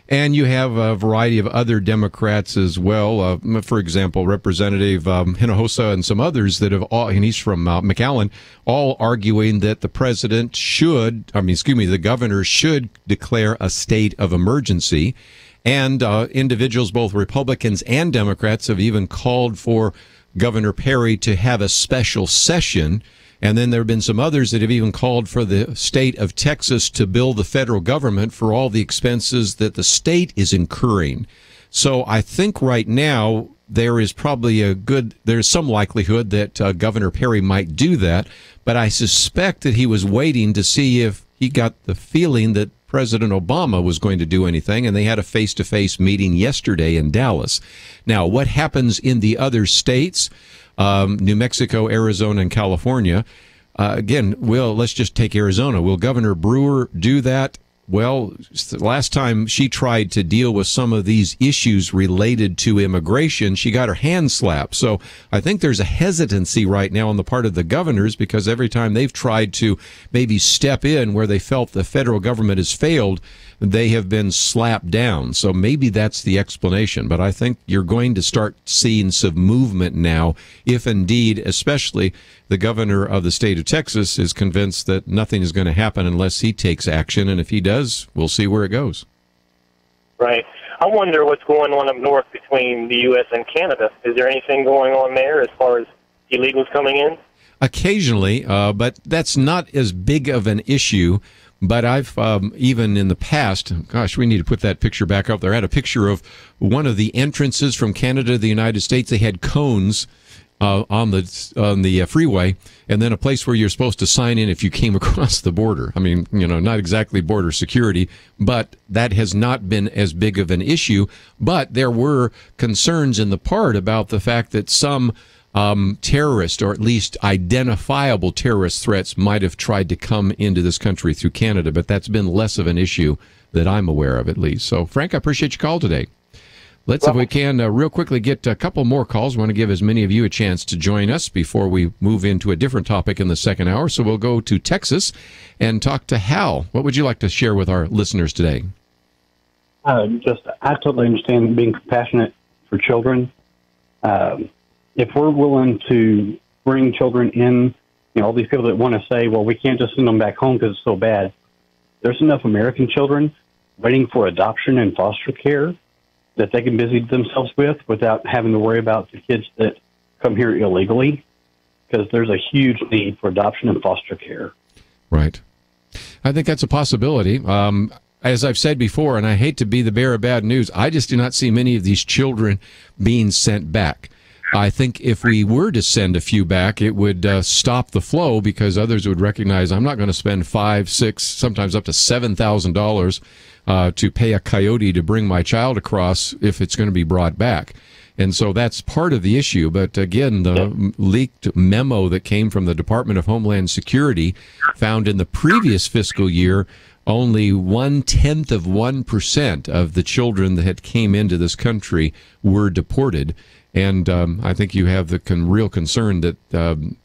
[SPEAKER 2] And you have a variety of other Democrats as well. For example, Representative Hinojosa and some others that have all, and he's from McAllen, all arguing that the president the governor should declare a state of emergency. And individuals, both Republicans and Democrats, have even called for Governor Perry to have a special session. And then there have been some others that have even called for the state of Texas to bill the federal government for all the expenses that the state is incurring. So I think right now there is probably there's some likelihood that Governor Perry might do that. But I suspect that he was waiting to see if he got the feeling that President Obama was going to do anything, and they had a face-to-face meeting yesterday in Dallas. Now, what happens in the other states? New Mexico, Arizona, and California. Let's just take Arizona. Will Governor Brewer do that? Well, last time she tried to deal with some of these issues related to immigration, she got her hand slapped. So I think there's a hesitancy right now on the part of the governors because every time they've tried to maybe step in where they felt the federal government has failed, they have been slapped down. So maybe that's the explanation. But I think you're going to start seeing some movement now, if indeed, especially the governor of the state of Texas is convinced that nothing is going to happen unless he takes action. And if he does, we'll see where it goes.
[SPEAKER 6] Right. I wonder what's going on up north between the U.S. and Canada. Is there anything going on there as far as illegals coming in?
[SPEAKER 2] Occasionally, but that's not as big of an issue. But I've even in the past, gosh, we need to put that picture back up there. I had a picture of one of the entrances from Canada to the United States. They had cones on the freeway, and then a place where you're supposed to sign in if you came across the border. I mean, not exactly border security, but that has not been as big of an issue. But there were concerns in the part about the fact that some terrorist, or at least identifiable terrorist threats, might have tried to come into this country through Canada, but that's been less of an issue that I'm aware of, at least. So, Frank, I appreciate your call today. Let's, if we can, real quickly get a couple more calls. We want to give as many of you a chance to join us before we move into a different topic in the second hour. So we'll go to Texas and talk to Hal. What would you like to share with our listeners today?
[SPEAKER 7] I totally understand being compassionate for children. If we're willing to bring children in, all these people that want to say, well, we can't just send them back home because it's so bad. There's enough American children waiting for adoption and foster care that they can busy themselves with without having to worry about the kids that come here illegally, because there's a huge need for adoption and foster care.
[SPEAKER 2] Right. I think that's a possibility. As I've said before, and I hate to be the bearer of bad news, I just do not see many of these children being sent back. I think if we were to send a few back, it would stop the flow because others would recognize I'm not going to spend $5,000, $6,000, sometimes up to $7,000 to pay a coyote to bring my child across if it's going to be brought back. And so that's part of the issue. But again, the leaked memo that came from the Department of Homeland Security found in the previous fiscal year only 0.1% of the children that had came into this country were deported. And I think you have the real concern that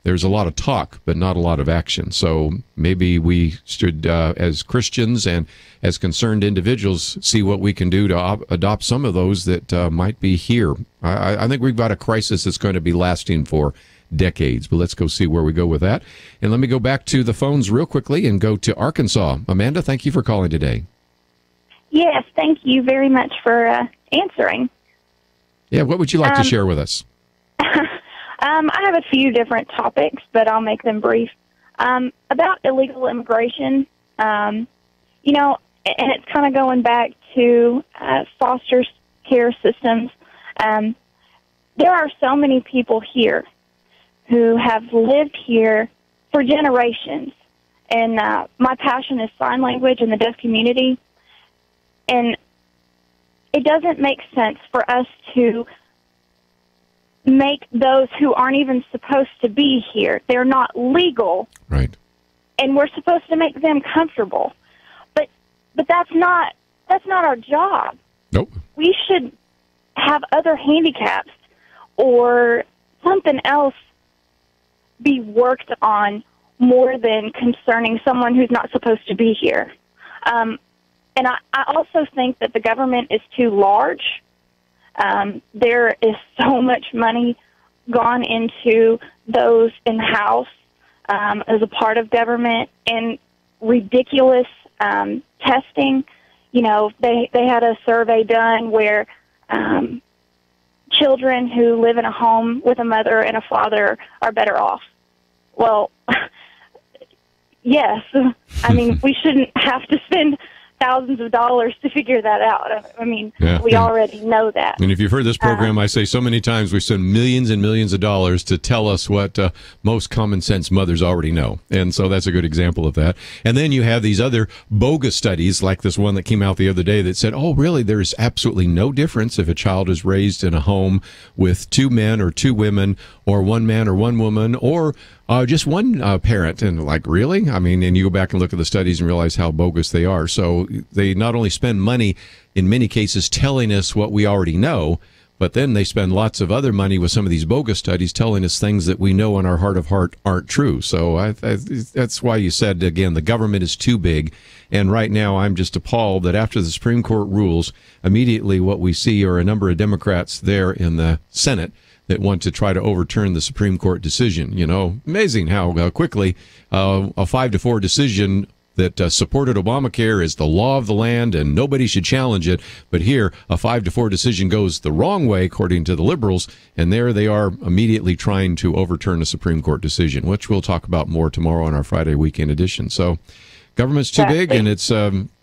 [SPEAKER 2] there's a lot of talk, but not a lot of action. So maybe we should, as Christians and as concerned individuals, see what we can do to adopt some of those that might be here. I think we've got a crisis that's going to be lasting for decades, but let's go see where we go with that. And let me go back to the phones real quickly and go to Arkansas. Amanda, thank you for calling today.
[SPEAKER 8] Yes, thank you very much for answering.
[SPEAKER 2] Yeah, what would you like to share with us?
[SPEAKER 8] I have a few different topics, but I'll make them brief. About illegal immigration, and it's kind of going back to foster care systems. There are so many people here who have lived here for generations, And my passion is sign language in the deaf community. And it doesn't make sense for us to make those who aren't even supposed to be here, they're not legal.
[SPEAKER 2] Right.
[SPEAKER 8] And we're supposed to make them comfortable. But that's not our job.
[SPEAKER 2] Nope.
[SPEAKER 8] We should have other handicaps or something else be worked on more than concerning someone who's not supposed to be here. And I also think that the government is too large. There is so much money gone into those in the House as a part of government, and ridiculous testing. You know, they had a survey done where children who live in a home with a mother and a father are better off. Well, yes. I mean, we shouldn't have to spend thousands of dollars to figure that out. I mean, we already know that.
[SPEAKER 2] And if you've heard this program, I say so many times, we spend millions and millions of dollars to tell us what most common sense mothers already know. And so that's a good example of that. And then you have these other bogus studies, like this one that came out the other day that said, oh, really, there's absolutely no difference if a child is raised in a home with 2 men or 2 women, or 1 man or 1 woman, or just one parent. And like, really? I mean, and you go back and look at the studies and realize how bogus they are. So they not only spend money, in many cases, telling us what we already know, but then they spend lots of other money with some of these bogus studies telling us things that we know in our heart of heart aren't true. So that's why you said, again, the government is too big. And right now, I'm just appalled that after the Supreme Court rules, immediately what we see are a number of Democrats there in the Senate that want to try to overturn the Supreme Court decision. You know, amazing how quickly a 5-4 decision that supported Obamacare is the law of the land and nobody should challenge it. But here, a 5-4 decision goes the wrong way, according to the liberals, and there they are immediately trying to overturn a Supreme Court decision, which we'll talk about more tomorrow on our Friday weekend edition. So government's too big, and it's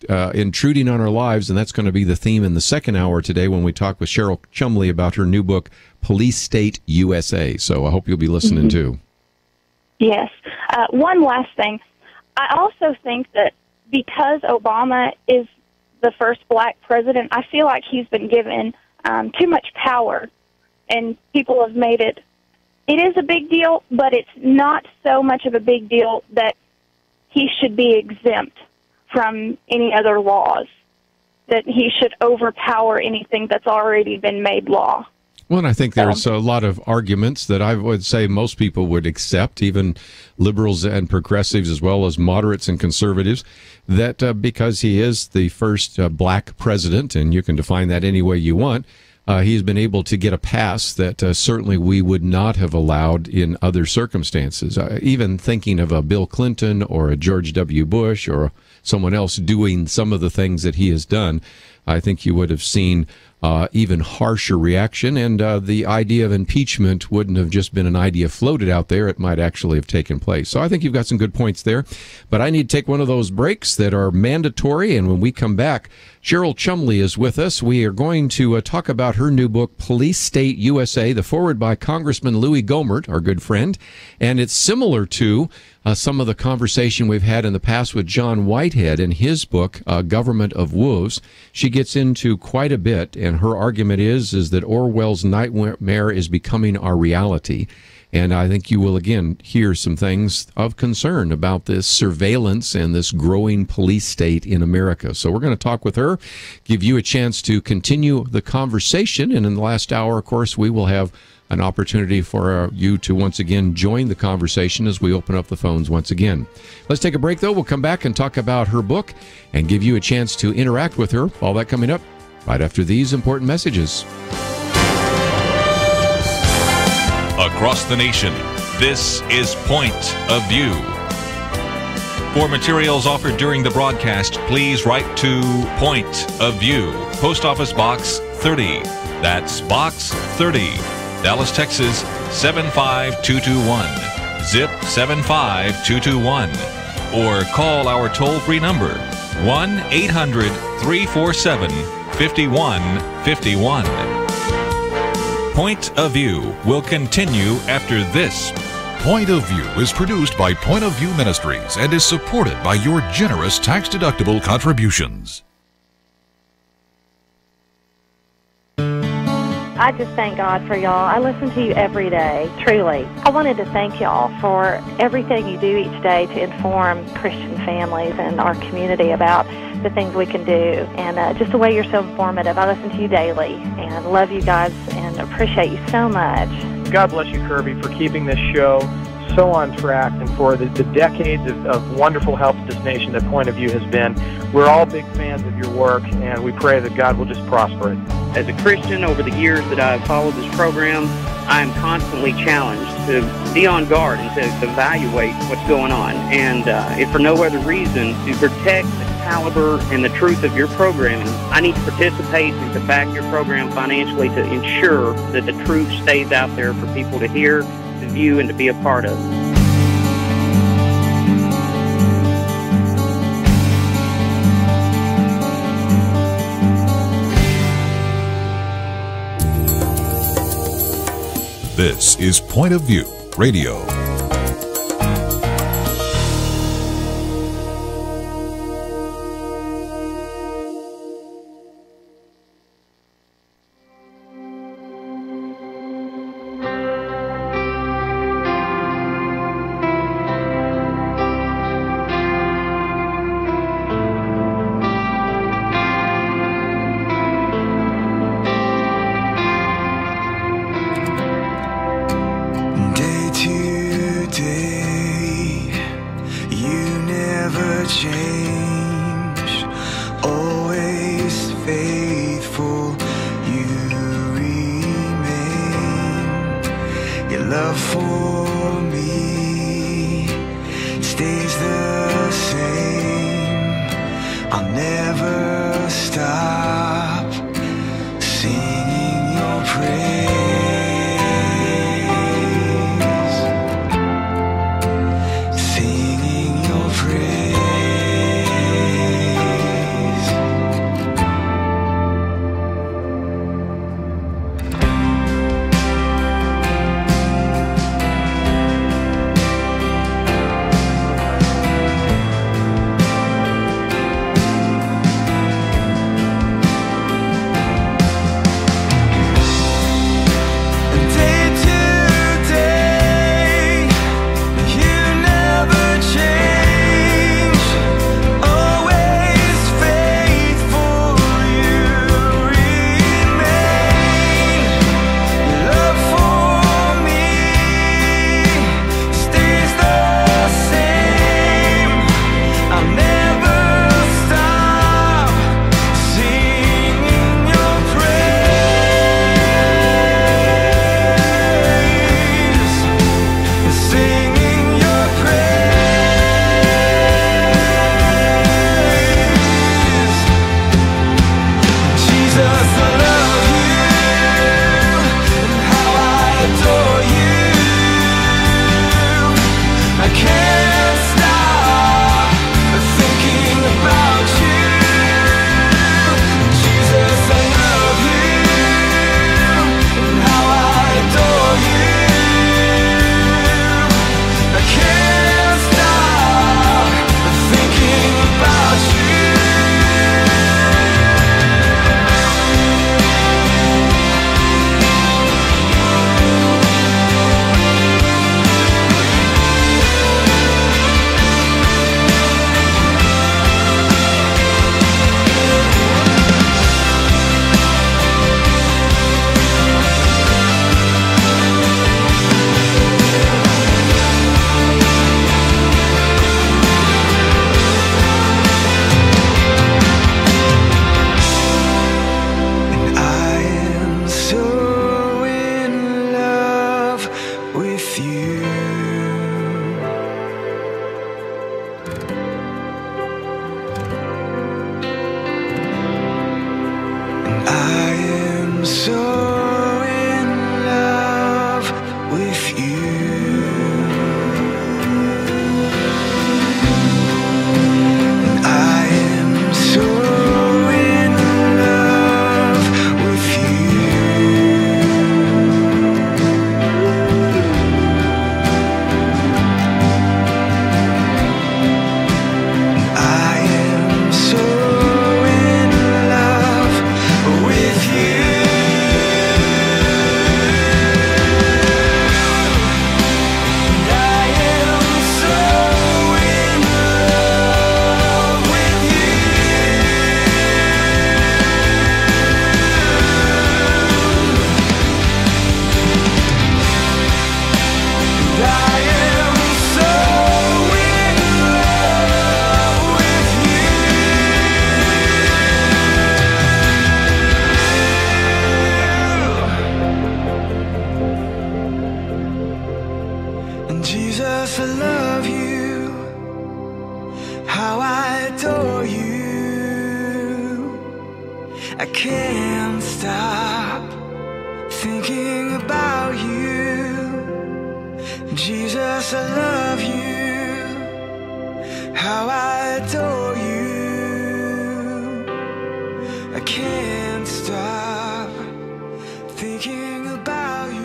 [SPEAKER 2] intruding on our lives, and that's going to be the theme in the second hour today when we talk with Cheryl Chumley about her new book, Police State USA. So I hope you'll be listening too.
[SPEAKER 8] Yes. One last thing. I also think that because Obama is the first black president, I feel like he's been given too much power, and people have made it. It is a big deal, but it's not so much of a big deal that he should be exempt from any other laws, that he should overpower anything that's already been made law.
[SPEAKER 2] Well, and I think there's a lot of arguments that I would say most people would accept, even liberals and progressives as well as moderates and conservatives, that because he is the first black president, and you can define that any way you want, he's been able to get a pass that certainly we would not have allowed in other circumstances. Even thinking of a Bill Clinton or a George W. Bush or someone else doing some of the things that he has done, I think you would have seen even harsher reaction, and the idea of impeachment wouldn't have just been an idea floated out there. It might actually have taken place. So I think you've got some good points there. But I need to take one of those breaks that are mandatory, and when we come back, Cheryl Chumley is with us. We are going to talk about her new book, Police State USA, the foreword by Congressman Louis Gohmert, our good friend. And it's similar to some of the conversation we've had in the past with John Whitehead in his book, Government of Wolves. She gets into quite a bit, and her argument is that Orwell's nightmare is becoming our reality. And I think you will, again, hear some things of concern about this surveillance and this growing police state in America. So we're going to talk with her, give you a chance to continue the conversation. And in the last hour, of course, we will have an opportunity for you to once again join the conversation as we open up the phones once again. Let's take a break, though. We'll come back and talk about her book and give you a chance to interact with her. All that coming up right after these important messages.
[SPEAKER 1] Across the nation, this is Point of View. For materials offered during the broadcast, please write to Point of View, Post Office Box 30. That's Box 30, Dallas, Texas 75221. Zip 75221. Or call our toll-free number 1-800-347-5151. Point of View will continue after this
[SPEAKER 5] Point of View is produced by Point of View Ministries and is supported by your generous tax-deductible contributions.
[SPEAKER 9] I just thank God for y'all. I listen to you every day, truly. I wanted to thank y'all for everything you do each day to inform Christian families and our community about the things we can do, and just the way you're so informative. I listen to you daily and love you guys and appreciate you so much.
[SPEAKER 10] God bless you, Kerby, for keeping this show so on track and for the decades of wonderful help to this nation that Point of View has been. We're all big fans of your work, and we pray that God will just prosper it.
[SPEAKER 11] As a Christian, over the years that I've followed this program, I am constantly challenged to be on guard and to evaluate what's going on. And if for no other reason, to protect the caliber and the truth of your programming, I need to participate and to back your program financially to ensure that the truth stays out there for people to hear, to view, and to be a part of.
[SPEAKER 5] This is Point of View Radio.
[SPEAKER 4] can't stop thinking about you. Jesus, I love you, how I adore you. I can't stop thinking about you.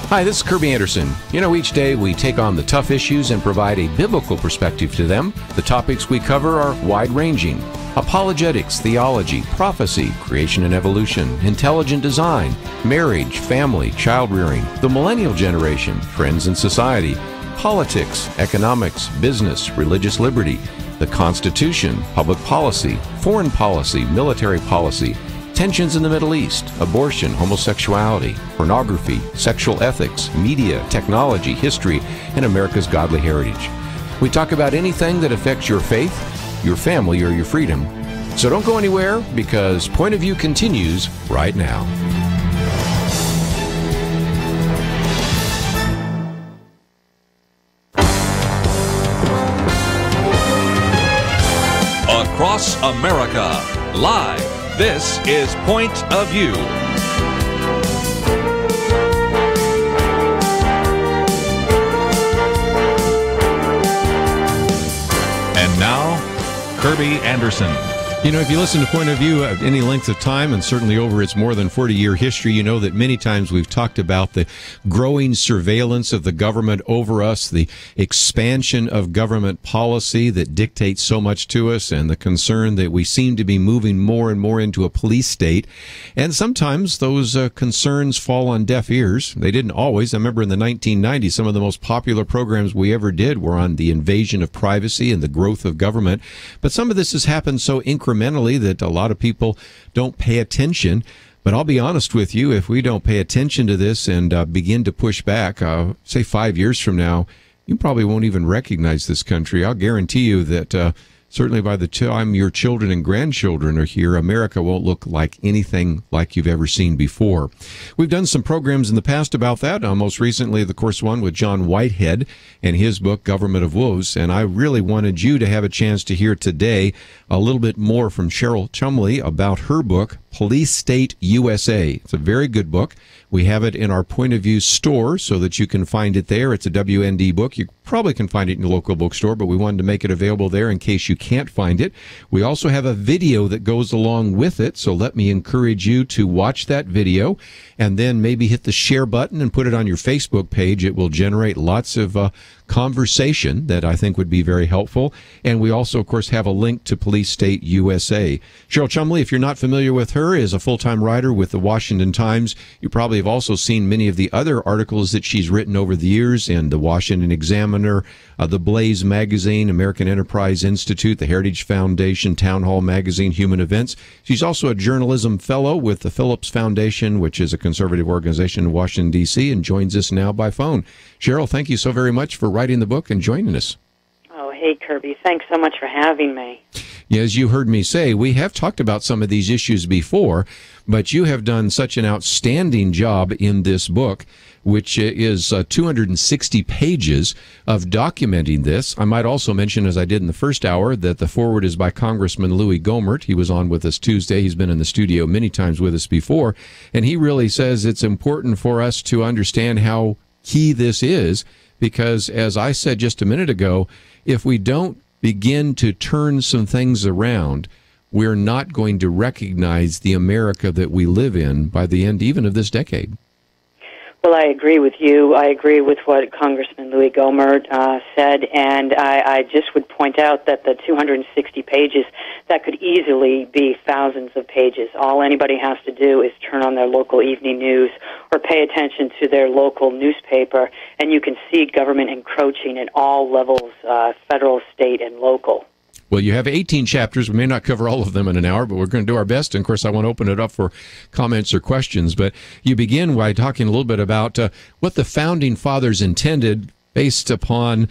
[SPEAKER 2] Hi, this is Kerby Anderson. You know, each day we take on the tough issues and provide a biblical perspective to them. The topics we cover are wide-ranging: apologetics, theology, prophecy, creation and evolution, intelligent design, marriage, family, child-rearing, the millennial generation, trends in society, politics, economics, business, religious liberty, the Constitution, public policy, foreign policy, military policy, tensions in the Middle East, abortion, homosexuality, pornography, sexual ethics, media, technology, history, and America's godly heritage. We talk about anything that affects your faith, your family, or your freedom. So don't go anywhere, because Point of View continues right now.
[SPEAKER 1] Across America, live. This is Point of View. And now, Kerby Anderson.
[SPEAKER 2] You know, if you listen to Point of View at any length of time, and certainly over its more than 40-year history, you know that many times we've talked about the growing surveillance of the government over us, the expansion of government policy that dictates so much to us, and the concern that we seem to be moving more and more into a police state. And sometimes those concerns fall on deaf ears. They didn't always. I remember in the 1990s, some of the most popular programs we ever did were on the invasion of privacy and the growth of government. But some of this has happened so incrementally that a lot of people don't pay attention. But I'll be honest with you, if we don't pay attention to this and begin to push back, say 5 years from now, you probably won't even recognize this country. I'll guarantee you that certainly by the time your children and grandchildren are here, America won't look like anything like you've ever seen before. We've done some programs in the past about that, most recently, of course, one with John Whitehead and his book, Government of Wolves. And I really wanted you to have a chance to hear today a little bit more from Cheryl Chumley about her book, Police State USA. It's a very good book. We have it in our Point of View store so that you can find it there. It's a WND book. You probably can find it in your local bookstore, but we wanted to make it available there in case you can't find it. We also have a video that goes along with it, so let me encourage you to watch that video and then maybe hit the share button and put it on your Facebook page. It will generate lots of conversation that I think would be very helpful. And we also, of course, have a link to Police State USA. Cheryl Chumley, if you're not familiar with her, is a full-time writer with the Washington Times. You probably have also seen many of the other articles that she's written over the years in the Washington Examiner, the Blaze Magazine, American Enterprise Institute, the Heritage Foundation, Town Hall Magazine, Human Events. She's also a journalism fellow with the Phillips Foundation, which is a conservative organization in Washington, D.C., and joins us now by phone. Cheryl, thank you so very much for writing the book and joining us.
[SPEAKER 12] Oh, hey, Kerby. Thanks so much for having me.
[SPEAKER 2] Yeah, as you heard me say, we have talked about some of these issues before, but you have done such an outstanding job in this book, which is 260 pages of documenting this. I might also mention, as I did in the first hour, that the foreword is by Congressman Louis Gohmert. He was on with us Tuesday. He's been in the studio many times with us before, and he really says it's important for us to understand how key this is, because, as I said just a minute ago, if we don't begin to turn some things around, we're not going to recognize the America that we live in by the end even of this decade.
[SPEAKER 12] Well, I agree with you. I agree with what Congressman Louis Gohmert said, and I just would point out that the 260 pages, that could easily be thousands of pages. All anybody has to do is turn on their local evening news or pay attention to their local newspaper, and you can see government encroaching at all levels, federal, state, and local.
[SPEAKER 2] Well, you have 18 chapters. We may not cover all of them in an hour, but we're going to do our best. And, of course, I want to open it up for comments or questions. But you begin by talking a little bit about what the Founding Fathers intended based upon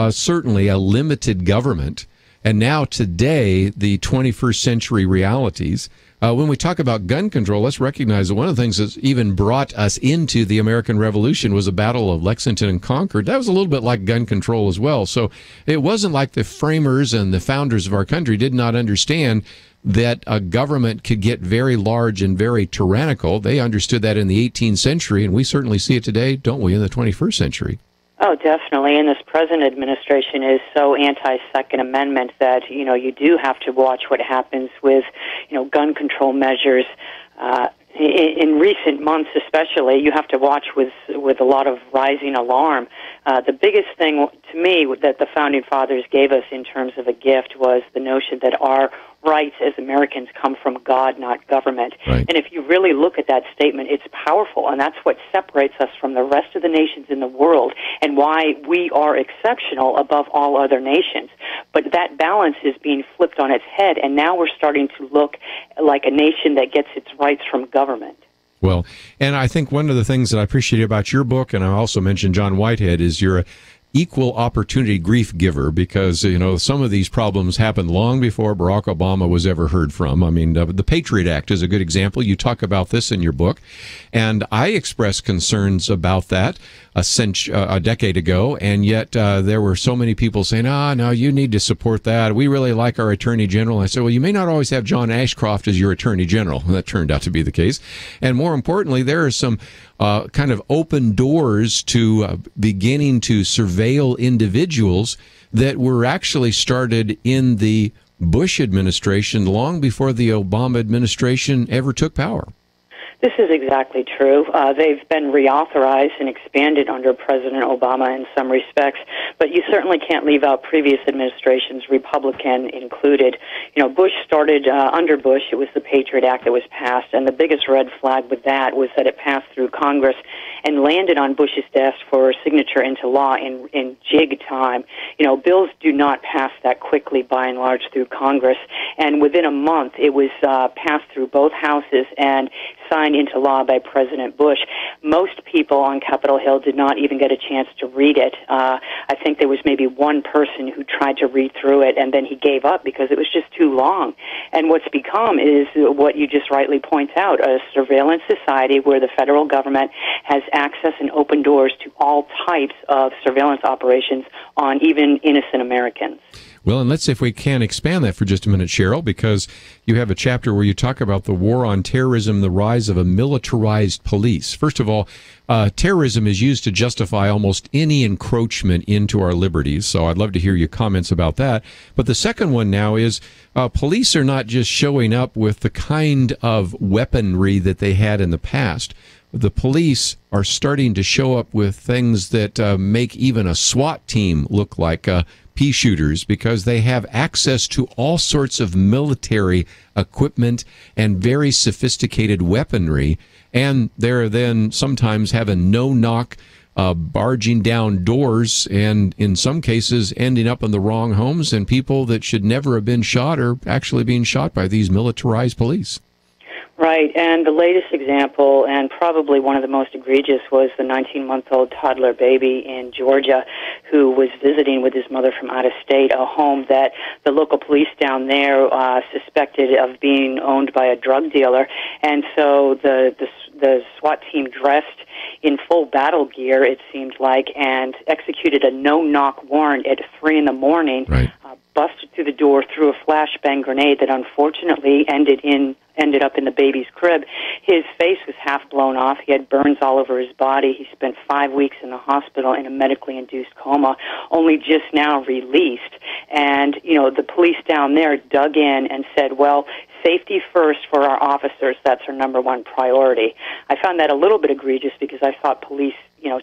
[SPEAKER 2] certainly a limited government. And now today, the 21st century realities. When we talk about gun control, let's recognize that one of the things that's even brought us into the American Revolution was the Battle of Lexington and Concord. That was a little bit like gun control as well. So it wasn't like the framers and the founders of our country did not understand that a government could get very large and very tyrannical. They understood that in the 18th century, and we certainly see it today, don't we, in the 21st century?
[SPEAKER 12] Oh, definitely. And this present administration is so anti-Second Amendment that, you do have to watch what happens with, gun control measures. In recent months especially, you have to watch with a lot of rising alarm. The biggest thing to me that the Founding Fathers gave us in terms of a gift was the notion that our rights as Americans come from God, not government.
[SPEAKER 2] Right.
[SPEAKER 12] And if you really look at that statement, it's powerful, and that's what separates us from the rest of the nations in the world and why we are exceptional above all other nations. But that balance is being flipped on its head, and now we're starting to look like a nation that gets its rights from government.
[SPEAKER 2] Well, and I think one of the things that I appreciate about your book, and I also mentioned John Whitehead, is you're a equal opportunity grief giver, because some of these problems happened long before Barack Obama was ever heard from. I mean, the Patriot Act is a good example. You talk about this in your book, and I expressed concerns about that a decade ago, and yet there were so many people saying, no, you need to support that. We really like our Attorney General. And I said, well, you may not always have John Ashcroft as your Attorney General. And that turned out to be the case. And more importantly, there are some kind of open doors to beginning to surveil individuals that were actually started in the Bush administration long before the Obama administration ever took power.
[SPEAKER 12] This is exactly true. They've been reauthorized and expanded under President Obama in some respects, but you certainly can't leave out previous administrations, Republican included. Bush started under Bush. It was the Patriot Act that was passed, and the biggest red flag with that was that it passed through Congress and landed on Bush's desk for signature into law in jig time. Bills do not pass that quickly by and large through Congress, and within a month it was passed through both houses and signed into law by President Bush. Most people on Capitol Hill did not even get a chance to read it. I think there was maybe one person who tried to read through it, and then he gave up because it was just too long. And what's become is what you just rightly point out, a surveillance society where the federal government has access and open doors to all types of surveillance operations on even innocent Americans.
[SPEAKER 2] Well, and let's see if we can expand that for just a minute, Cheryl, because you have a chapter where you talk about the war on terrorism, the rise of a militarized police. First of all, terrorism is used to justify almost any encroachment into our liberties, so I'd love to hear your comments about that. But the second one now is police are not just showing up with the kind of weaponry that they had in the past. The police are starting to show up with things that make even a SWAT team look like pea shooters, because they have access to all sorts of military equipment and very sophisticated weaponry, and they're then sometimes having no-knock barging down doors, and in some cases ending up in the wrong homes, and people that should never have been shot are actually being shot by these militarized police.
[SPEAKER 12] Right, and the latest example, and probably one of the most egregious, was the 19-month-old toddler baby in Georgia who was visiting with his mother from out of state, a home that the local police down there suspected of being owned by a drug dealer. And so the SWAT team dressed in full battle gear, it seemed like, and executed a no-knock warrant at 3 in the morning,
[SPEAKER 2] right.
[SPEAKER 12] Busted through the door, threw a flashbang grenade that unfortunately ended up in the baby's crib. His face was half blown off. He had burns all over his body. He spent 5 weeks in the hospital in a medically induced coma, only just now released. And, the police down there dug in and said, well, safety first for our officers. That's our number one priority. I found that a little bit egregious because I thought police,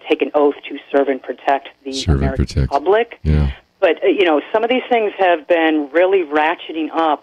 [SPEAKER 12] take an oath to serve and protect the American public.
[SPEAKER 2] Yeah.
[SPEAKER 12] But, some of these things have been really ratcheting up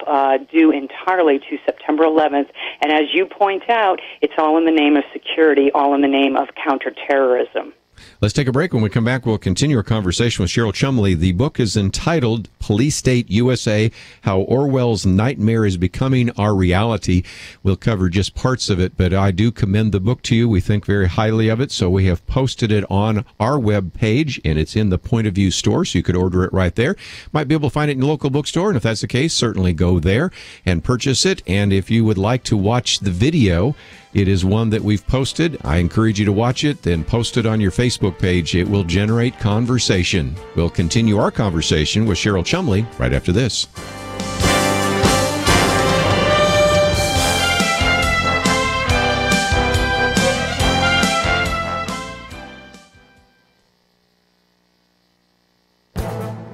[SPEAKER 12] due entirely to September 11th. And as you point out, it's all in the name of security, all in the name of counterterrorism.
[SPEAKER 2] Let's take a break. When we come back, we'll continue our conversation with Cheryl Chumley. The book is entitled Police State USA, How Orwell's Nightmare is Becoming Our Reality. We'll cover just parts of it, but I do commend the book to you. We think very highly of it, so we have posted it on our web page, and it's in the Point of View store, so you could order it right there. Might be able to find it in your local bookstore, and if that's the case, certainly go there and purchase it. And if you would like to watch the video, it is one that we've posted. I encourage you to watch it, then post it on your Facebook page. It will generate conversation. We'll continue our conversation with Cheryl Chumley right after this.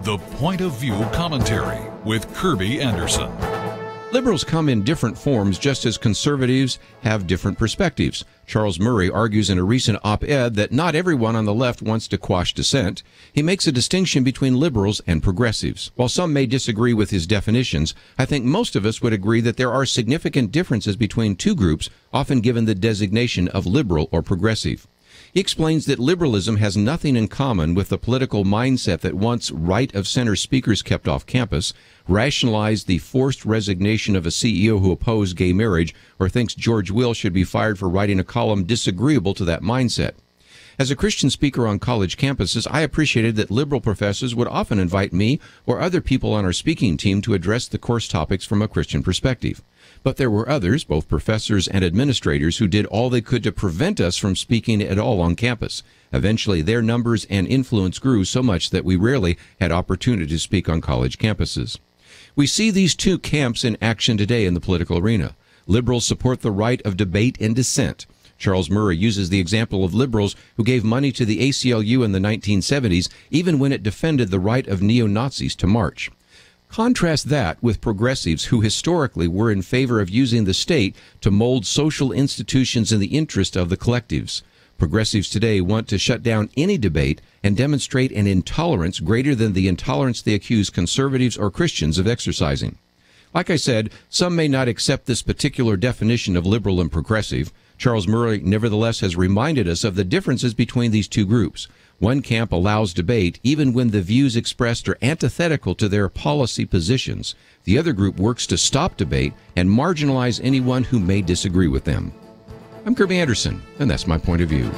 [SPEAKER 5] The Point of View Commentary with Kerby Anderson.
[SPEAKER 2] Liberals come in different forms, just as conservatives have different perspectives. Charles Murray argues in a recent op-ed that not everyone on the left wants to quash dissent. He makes a distinction between liberals and progressives. While some may disagree with his definitions, I think most of us would agree that there are significant differences between two groups, often given the designation of liberal or progressive. He explains that liberalism has nothing in common with the political mindset that wants right-of-center speakers kept off campus, rationalized the forced resignation of a CEO who opposed gay marriage, or thinks George Will should be fired for writing a column disagreeable to that mindset. As a Christian speaker on college campuses, I appreciated that liberal professors would often invite me or other people on our speaking team to address the course topics from a Christian perspective. But there were others, both professors and administrators, who did all they could to prevent us from speaking at all on campus. Eventually, their numbers and influence grew so much that we rarely had opportunity to speak on college campuses. We see these two camps in action today in the political arena. Liberals support the right of debate and dissent. Charles Murray uses the example of liberals who gave money to the ACLU in the 1970s, even when it defended the right of neo-Nazis to march. Contrast that with progressives who historically were in favor of using the state to mold social institutions in the interest of the collectives. Progressives today want to shut down any debate and demonstrate an intolerance greater than the intolerance they accuse conservatives or Christians of exercising. Like I said, some may not accept this particular definition of liberal and progressive. Charles Murray nevertheless has reminded us of the differences between these two groups. One camp allows debate even when the views expressed are antithetical to their policy positions. The other group works to stop debate and marginalize anyone who may disagree with them. I'm Kerby Anderson, and that's my point of view.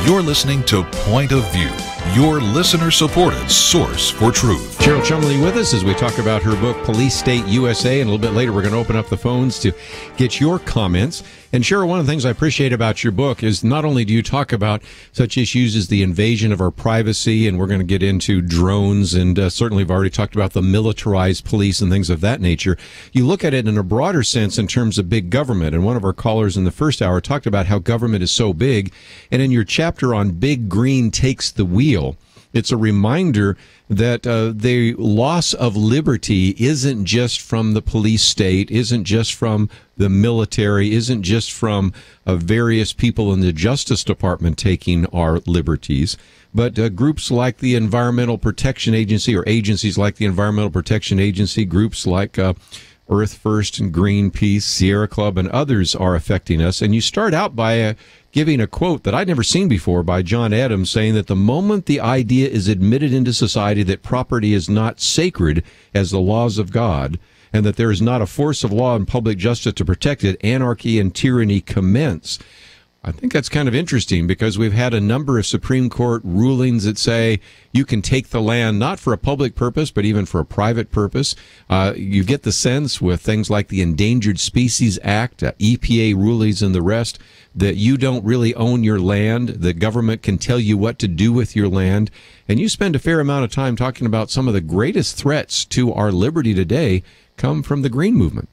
[SPEAKER 5] You're listening to Point of View, your listener-supported source for truth.
[SPEAKER 2] Cheryl Chumley with us as we talk about her book, Police State USA, and a little bit later we're going to open up the phones to get your comments. And Cheryl, one of the things I appreciate about your book is not only do you talk about such issues as the invasion of our privacy, and we're going to get into drones, and certainly we've already talked about the militarized police and things of that nature. You look at it in a broader sense in terms of big government, and one of our callers in the first hour talked about how government is so big, and in your chapter on Big Green Takes the Wheel, it's a reminder that the loss of liberty isn't just from the police state, isn't just from the military, isn't just from various people in the Justice Department taking our liberties, but groups like the Environmental Protection Agency, or agencies like the Environmental Protection Agency, groups like Earth First and Greenpeace, Sierra Club, and others are affecting us. And you start out by giving a quote that I'd never seen before by John Adams, saying that the moment the idea is admitted into society that property is not sacred as the laws of God, and that there is not a force of law and public justice to protect it, anarchy and tyranny commence. I think that's kind of interesting because we've had a number of Supreme Court rulings that say you can take the land not for a public purpose, but even for a private purpose. You get the sense with things like the Endangered Species Act, EPA rulings and the rest, that you don't really own your land. The government can tell you what to do with your land. And you spend a fair amount of time talking about some of the greatest threats to our liberty today come from the green movement.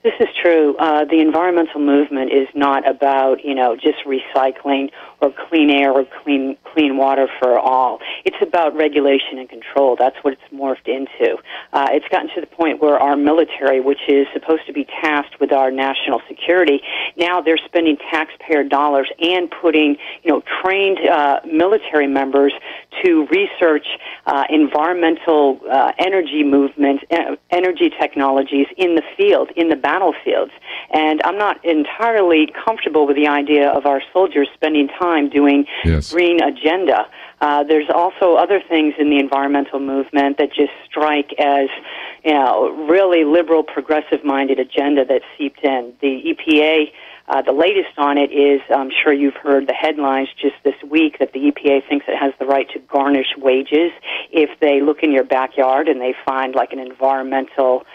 [SPEAKER 12] This is true. The environmental movement is not about, just recycling or clean air or clean water for all. It's about regulation and control. That's what it's morphed into. It's gotten to the point where our military, which is supposed to be tasked with our national security, now they're spending taxpayer dollars and putting, trained military members to research environmental energy movement, energy technologies in the field, in the battlefields. And I'm not entirely comfortable with the idea of our soldiers spending time doing green agenda. There's also other things in the environmental movement that just strike as, really liberal, progressive-minded agenda that seeped in. The EPA, the latest on it is, I'm sure you've heard the headlines just this week, that the EPA thinks it has the right to garnish wages if they look in your backyard and they find like an environmental,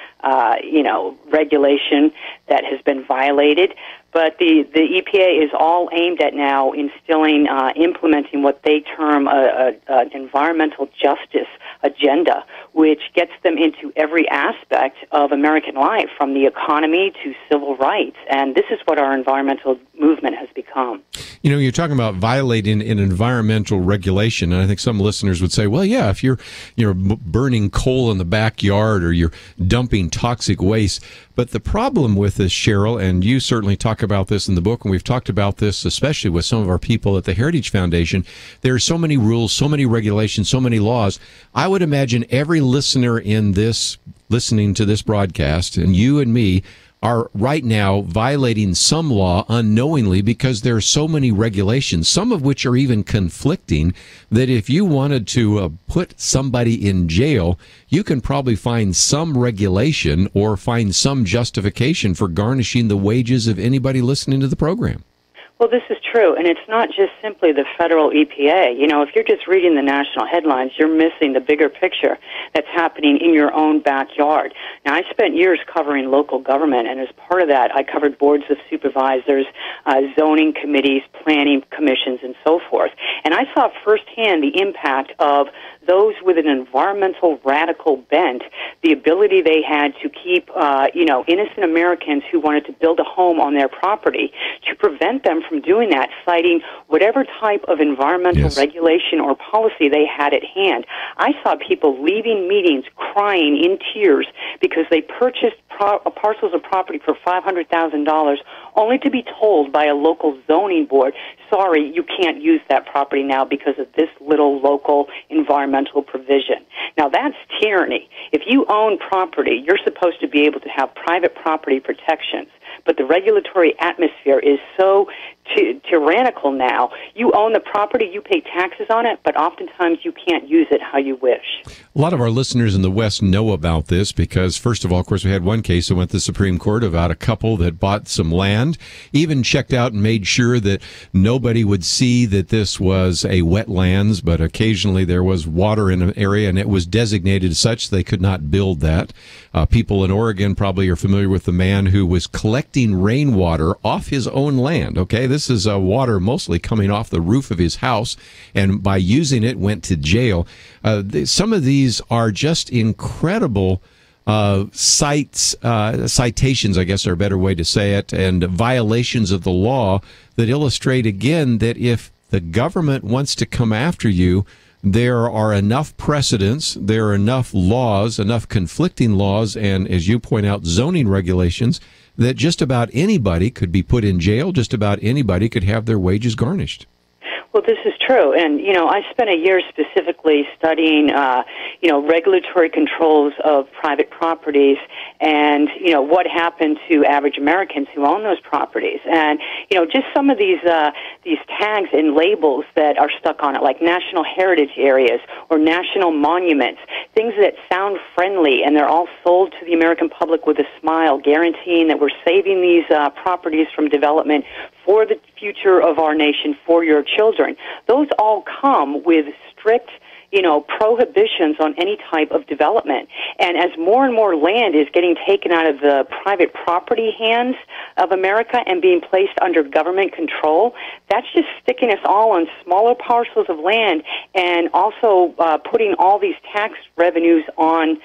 [SPEAKER 12] regulation that has been violated. But the EPA is all aimed at now instilling, implementing what they term an environmental justice agenda, which gets them into every aspect of American life, from the economy to civil rights. And this is what our environmental movement has become.
[SPEAKER 2] You're talking about violating an environmental regulation, and I think some listeners would say, well, yeah, if you're burning coal in the backyard or you're dumping toxic waste. But the problem with this, Cheryl, and you certainly talk about this in the book, and we've talked about this especially with some of our people at the Heritage Foundation, there are so many rules, so many regulations, so many laws. I would imagine every listener in this, listening to this broadcast, and you and me, are right now violating some law unknowingly because there are so many regulations, some of which are even conflicting, that if you wanted to put somebody in jail, you can probably find some regulation or find some justification for garnishing the wages of anybody listening to the program.
[SPEAKER 12] Well, this is true, and it's not just simply the federal EPA. If you're just reading the national headlines, you're missing the bigger picture that's happening in your own backyard. Now, I spent years covering local government, and as part of that, I covered boards of supervisors, zoning committees, planning commissions, and so forth. And I saw firsthand the impact of those with an environmental radical bent, the ability they had to keep, innocent Americans who wanted to build a home on their property, to prevent them from doing that, citing whatever type of environmental regulation or policy they had at hand. I saw people leaving meetings crying in tears because they purchased parcels of property for $500,000 only to be told by a local zoning board, sorry, you can't use that property now because of this little local environmental provision. Now, that's tyranny. If you own property, you're supposed to be able to have private property protections. But the regulatory atmosphere is so tyrannical now. You own the property, you pay taxes on it, but oftentimes you can't use it how you wish.
[SPEAKER 2] A lot of our listeners in the West know about this because, first of all, of course, we had one case that went to the Supreme Court about a couple that bought some land, even checked out and made sure that nobody would see that this was a wetlands, but occasionally there was water in an area and it was designated as such they could not build that. People in Oregon probably are familiar with the man who was collecting rainwater off his own land. Okay, this is water mostly coming off the roof of his house, and by using it went to jail. Some of these are just incredible citations, I guess are a better way to say it, and violations of the law that illustrate again that if the government wants to come after you, there are enough precedents, there are enough laws, enough conflicting laws, and as you point out, zoning regulations, that just about anybody could be put in jail, just about anybody could have their wages garnished.
[SPEAKER 12] Well, this is true, and I spent a year specifically studying, regulatory controls of private properties, and what happened to average Americans who own those properties, and just some of these tags and labels that are stuck on it, like national heritage areas or national monuments, things that sound friendly, and they're all sold to the American public with a smile, guaranteeing that we're saving these properties from development for the future of our nation, for your children. Those all come with strict, prohibitions on any type of development. And as more and more land is getting taken out of the private property hands of America and being placed under government control, that's just sticking us all on smaller parcels of land and also putting all these tax revenues on,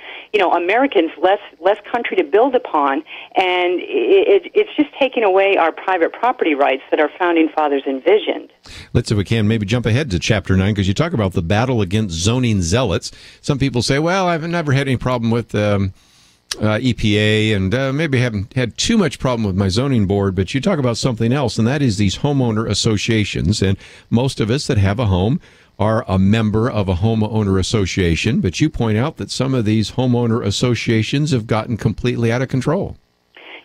[SPEAKER 12] Americans, less country to build upon, and it's just taking away our private property rights that our founding fathers envisioned.
[SPEAKER 2] Let's, if we can, maybe jump ahead to Chapter 9, because you talk about the battle against zoning zealots. Some people say, well, I've never had any problem with EPA, and maybe haven't had too much problem with my zoning board, but you talk about something else, and that is these homeowner associations. And most of us that have a home are a member of a homeowner association, but you point out that some of these homeowner associations have gotten completely out of control.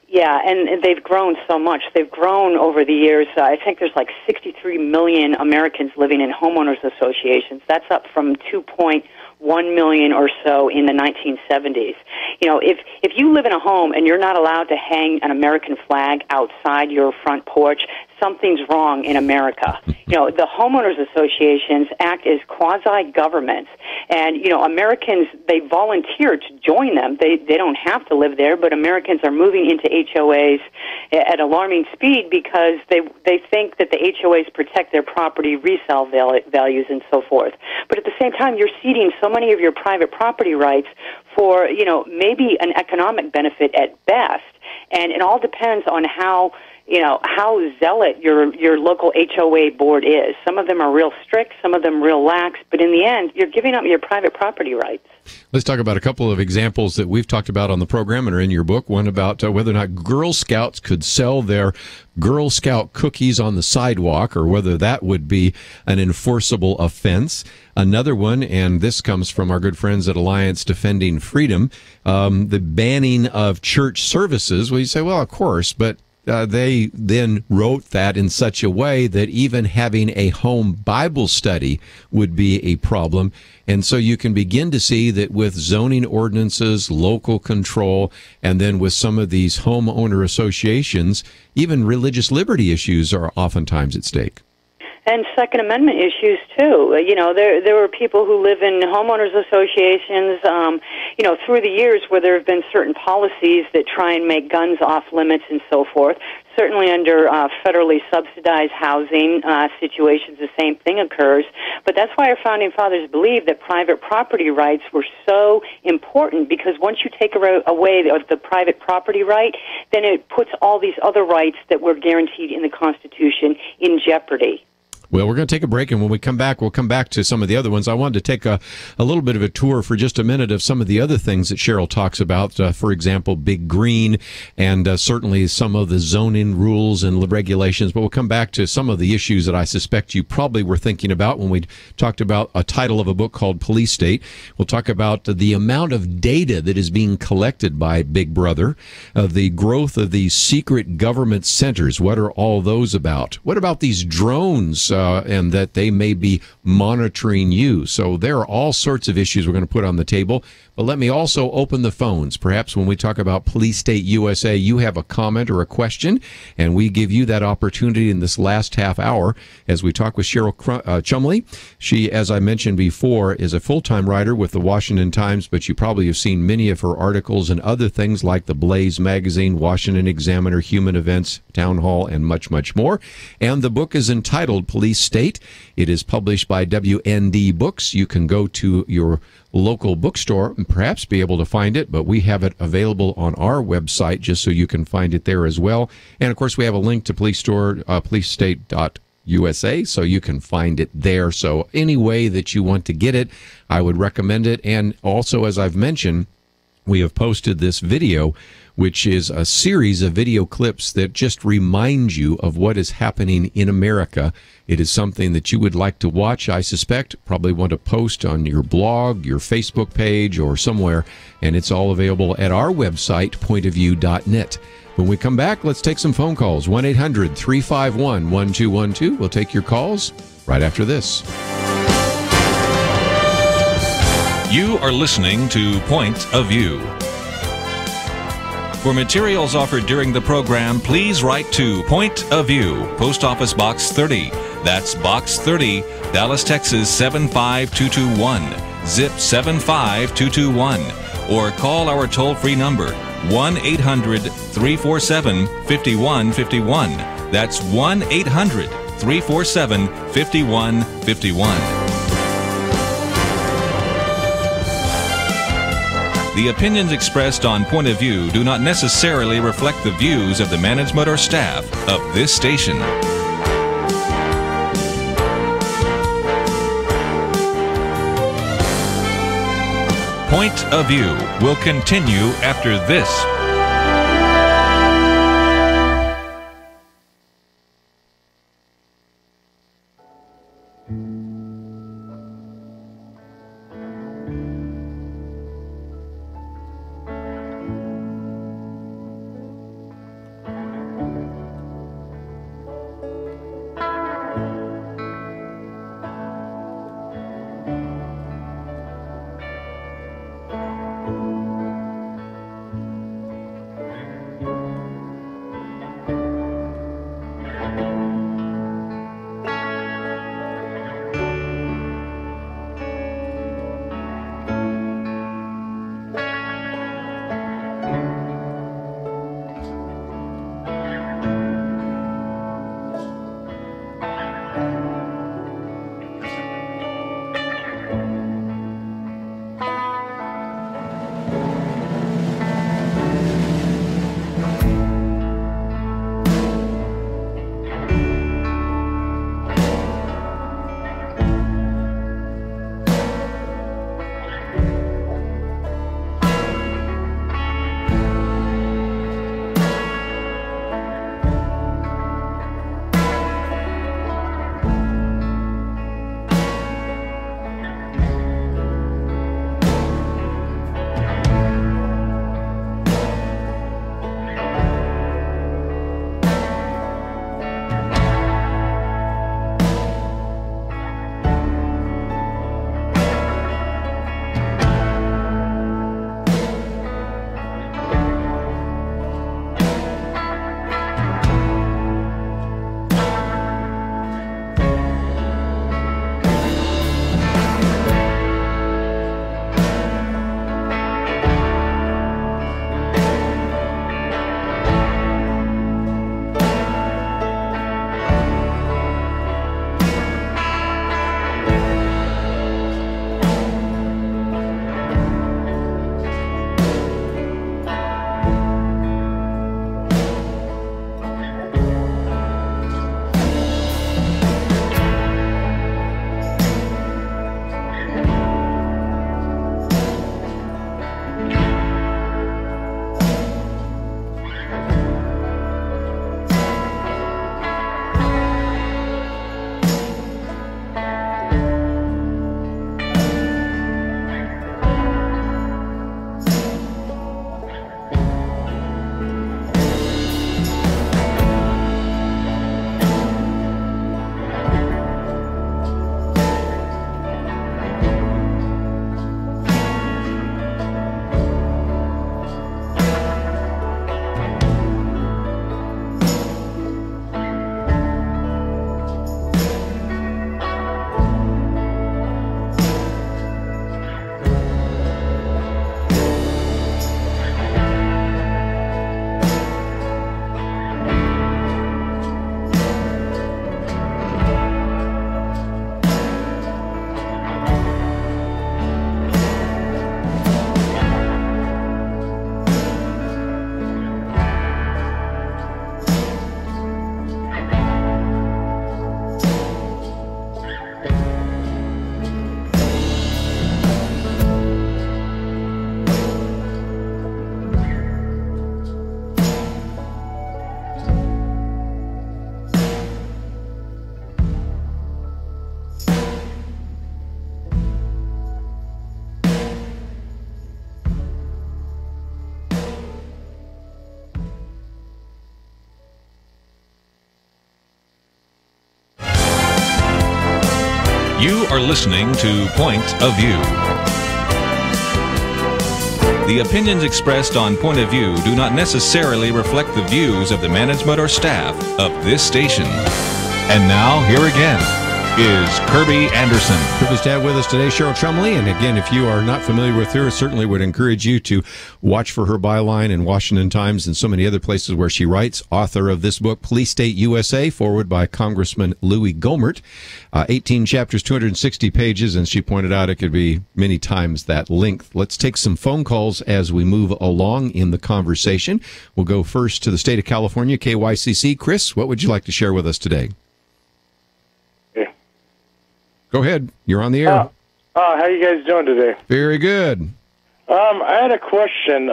[SPEAKER 12] Yeah, and they've grown so much. They've grown over the years. I think there's like 63 million Americans living in homeowners associations. That's up from 2.1 million or so in the 1970s. If you live in a home and you're not allowed to hang an American flag outside your front porch, something's wrong in America. The homeowners associations act as quasi-governments, and, Americans, they volunteer to join them. They don't have to live there, but Americans are moving into HOAs at alarming speed because they think that the HOAs protect their property resale values and so forth. But at the same time, you're ceding so many of your private property rights for, maybe an economic benefit at best, and it all depends on how zealot your local HOA board is. Some of them are real strict, some of them real lax, but in the end, you're giving up your private property rights.
[SPEAKER 2] Let's talk about a couple of examples that we've talked about on the program and are in your book. One about whether or not Girl Scouts could sell their Girl Scout cookies on the sidewalk, or whether that would be an enforceable offense. Another one, and this comes from our good friends at Alliance Defending Freedom, the banning of church services. Well, you say, well, of course, but they then wrote that in such a way that even having a home Bible study would be a problem. And so you can begin to see that with zoning ordinances, local control, and then with some of these homeowner associations, even religious liberty issues are oftentimes at stake.
[SPEAKER 12] And Second Amendment issues, too. There were people who live in homeowners associations, through the years where there have been certain policies that try and make guns off limits and so forth. Certainly under federally subsidized housing situations, the same thing occurs. But that's why our founding fathers believed that private property rights were so important, because once you take away the private property right, then it puts all these other rights that were guaranteed in the Constitution in jeopardy.
[SPEAKER 2] Well, we're going to take a break, and when we come back, we'll come back to some of the other ones. I wanted to take a little bit of a tour for just a minute of some of the other things that Cheryl talks about. For example, Big Green, and certainly some of the zoning rules and regulations. But we'll come back to some of the issues that I suspect you probably were thinking about when we talked about a title of a book called Police State. We'll talk about the amount of data that is being collected by Big Brother, the growth of these secret government centers. What are all those about? What about these drones? And that they may be monitoring you. So there are all sorts of issues we're going to put on the table. But let me also open the phones. Perhaps when we talk about Police State USA, you have a comment or a question, and we give you that opportunity in this last half hour as we talk with Cheryl Chumley. She, as I mentioned before, is a full-time writer with the Washington Times, but you probably have seen many of her articles and other things like the Blaze magazine, Washington Examiner, Human Events, Town Hall, and much, much more. And the book is entitled Police State. It is published by WND Books. You can go to your local bookstore and perhaps be able to find it, but we have it available on our website just so you can find it there as well. And of course, we have a link to policestate.usa, so you can find it there. So any way that you want to get it, I would recommend it. And also, as I've mentioned, we have posted this video, which is a series of video clips that just remind you of what is happening in America. It is something that you would like to watch, I suspect, probably want to post on your blog, your Facebook page, or somewhere, and it's all available at our website, pointofview.net. When we come back, let's take some phone calls. 1-800-351-1212. We'll take your calls right after this.
[SPEAKER 1] You are listening to Point of View. For materials offered during the program, please write to Point of View, Post Office Box 30. That's Box 30, Dallas, Texas 75221, zip 75221. Or call our toll-free number, 1-800-347-5151. That's 1-800-347-5151. The opinions expressed on Point of View do not necessarily reflect the views of the management or staff of this station. Point of View will continue after this. are listening to Point of View. The opinions expressed on Point of View do not necessarily reflect the views of the management or staff of this station. And now, here again is Kerby Anderson.
[SPEAKER 2] Privileged to have with us today Cheryl Chumley. And again, if you are not familiar with her, certainly would encourage you to watch for her byline in Washington Times and so many other places where she writes. Author of this book, Police State USA, forward by Congressman Louis Gohmert. 18 chapters, 260 pages, and she pointed out it could be many times that length. Let's take some phone calls as we move along in the conversation. We'll go first to the state of California, KYCC. Chris, what would you like to share with us today? Go ahead. You're on the air.
[SPEAKER 13] How you guys doing today?
[SPEAKER 2] Very good.
[SPEAKER 13] I had a question.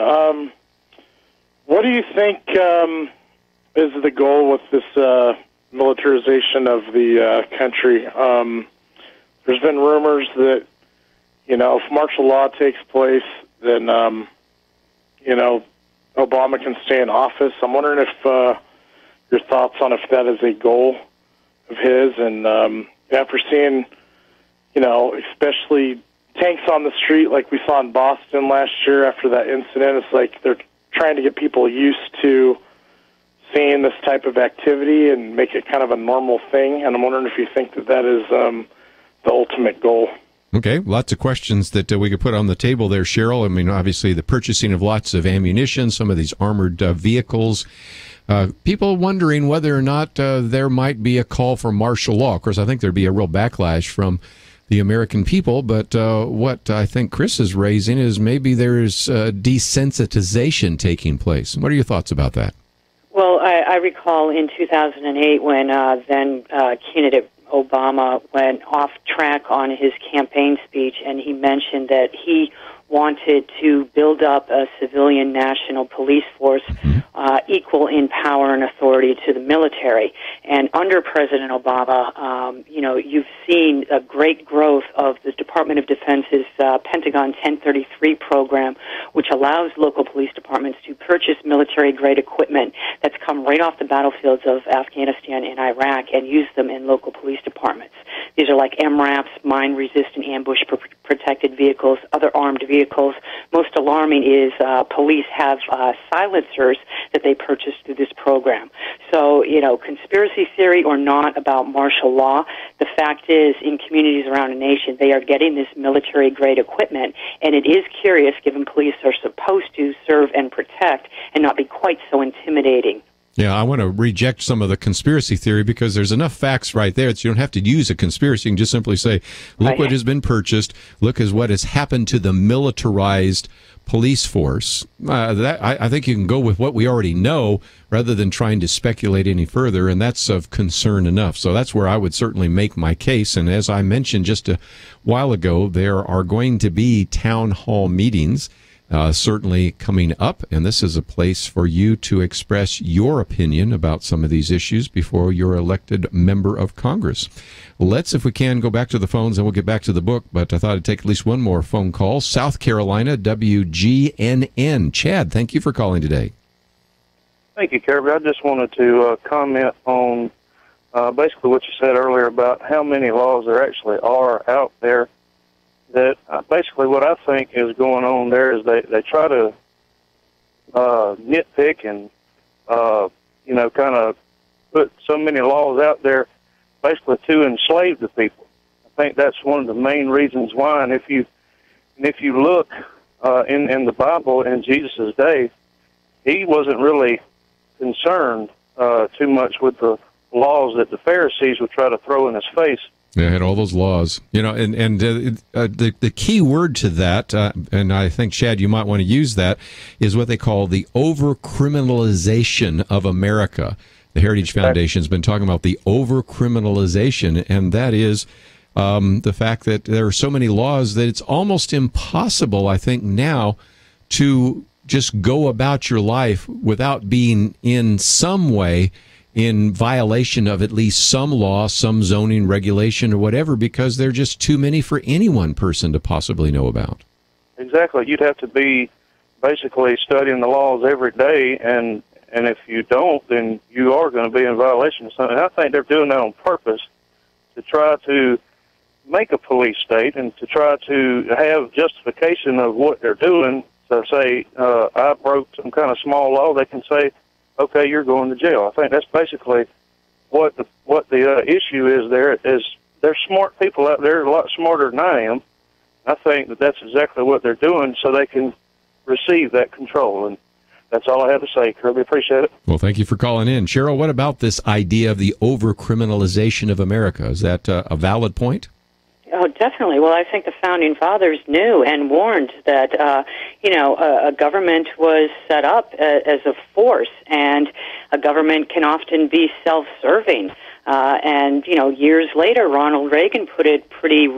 [SPEAKER 13] What do you think is the goal with this militarization of the country? There's been rumors that, if martial law takes place, then, Obama can stay in office. I'm wondering if your thoughts on if that is a goal of his. And after seeing, especially tanks on the street like we saw in Boston last year after that incident, it's like they're trying to get people used to seeing this type of activity and make it kind of a normal thing. And I'm wondering if you think that that is the ultimate goal.
[SPEAKER 2] Okay, lots of questions that we could put on the table there, Cheryl. I mean, obviously the purchasing of lots of ammunition, some of these armored vehicles. People wondering whether or not there might be a call for martial law. Of course, I think there'd be a real backlash from the American people, but what I think Chris is raising is maybe there's desensitization taking place. What are your thoughts about that?
[SPEAKER 12] Well, I recall in 2008 when then candidate Obama went off track on his campaign speech, and he mentioned that he wanted to build up a civilian national police force equal in power and authority to the military. And under President Obama, you've seen a great growth of the Department of Defense's Pentagon 1033 program, which allows local police departments to purchase military-grade equipment that's come right off the battlefields of Afghanistan and Iraq and use them in local police departments. These are like MRAPs, mine-resistant ambush-protected vehicles, other armed vehicles. Most alarming is police have silencers that they purchased through this program. So, conspiracy theory or not about martial law, the fact is in communities around the nation, they are getting this military-grade equipment, and it is curious, given police are supposed to serve and protect and not be quite so intimidating.
[SPEAKER 2] Yeah, I want to reject some of the conspiracy theory because there's enough facts right there that you don't have to use a conspiracy. You can just simply say, look what has been purchased, look at what has happened to the militarized police force. I think you can go with what we already know rather than trying to speculate any further, and that's of concern enough. So that's where I would certainly make my case. And as I mentioned just a while ago, there are going to be town hall meetings certainly coming up, and this is a place for you to express your opinion about some of these issues before you're elected member of Congress. Let's, if we can, go back to the phones, and we'll get back to the book, but I thought I'd take at least one more phone call. South Carolina, WGNN. Chad, thank you for calling today.
[SPEAKER 14] Thank you, Kerby. I just wanted to comment on basically what you said earlier about how many laws there actually are out there. That basically what I think is going on there is they try to nitpick and kind of put so many laws out there basically to enslave the people. I think that's one of the main reasons why. And if you look in the Bible in Jesus' day, he wasn't really concerned too much with the laws that the Pharisees would try to throw in his face.
[SPEAKER 2] Yeah, I had all those laws, and the key word to that, and I think, Chad, you might want to use that, is what they call the over-criminalization of America. The Heritage Foundation has been talking about the over-criminalization, and that is the fact that there are so many laws that it's almost impossible, I think, now to just go about your life without being in some way in violation of at least some law, some zoning regulation or whatever, because there are just too many for any one person to possibly know about.
[SPEAKER 14] Exactly. You'd have to be basically studying the laws every day, and if you don't, then you are going to be in violation of something. I think they're doing that on purpose to try to make a police state and to try to have justification of what they're doing. So say I broke some kind of small law, they can say, okay, you're going to jail. I think that's basically what the issue is there. Is there's smart people out there, a lot smarter than I am. I think that that's exactly what they're doing so they can receive that control. And that's all I have to say, Kerby. Appreciate it.
[SPEAKER 2] Well, thank you for calling in. Cheryl, what about this idea of the over-criminalization of America? Is that a valid point?
[SPEAKER 12] Oh, definitely. Well, I think the Founding Fathers knew and warned that, a government was set up as a force, and a government can often be self-serving. Years later, Ronald Reagan put it pretty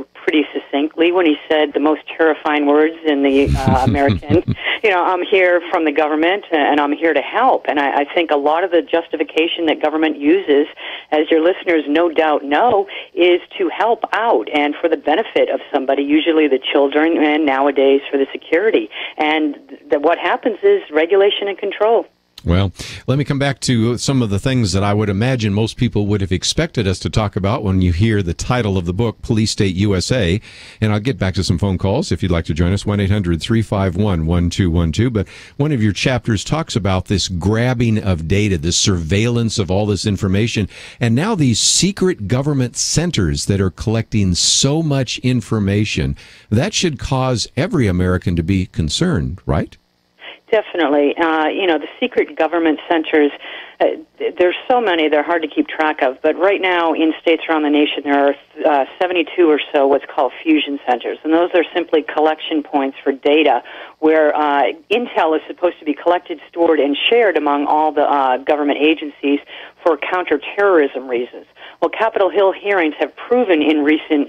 [SPEAKER 12] succinctly when he said the most terrifying words in the American, I'm here from the government and I'm here to help. And I think a lot of the justification that government uses, as your listeners no doubt know, is to help out and for the benefit of somebody, usually the children, and nowadays for the security. And what happens is regulation and control.
[SPEAKER 2] Well, let me come back to some of the things that I would imagine most people would have expected us to talk about when you hear the title of the book, Police State USA. And I'll get back to some phone calls if you'd like to join us, 1-800-351-1212. But one of your chapters talks about this grabbing of data, the surveillance of all this information, and now these secret government centers that are collecting so much information. That should cause every American to be concerned, right?
[SPEAKER 12] Definitely. The secret government centers, there's so many, they're hard to keep track of. But right now in states around the nation, there are 72 or so what's called fusion centers. And those are simply collection points for data where intel is supposed to be collected, stored, and shared among all the government agencies for counterterrorism reasons. Well, Capitol Hill hearings have proven in recent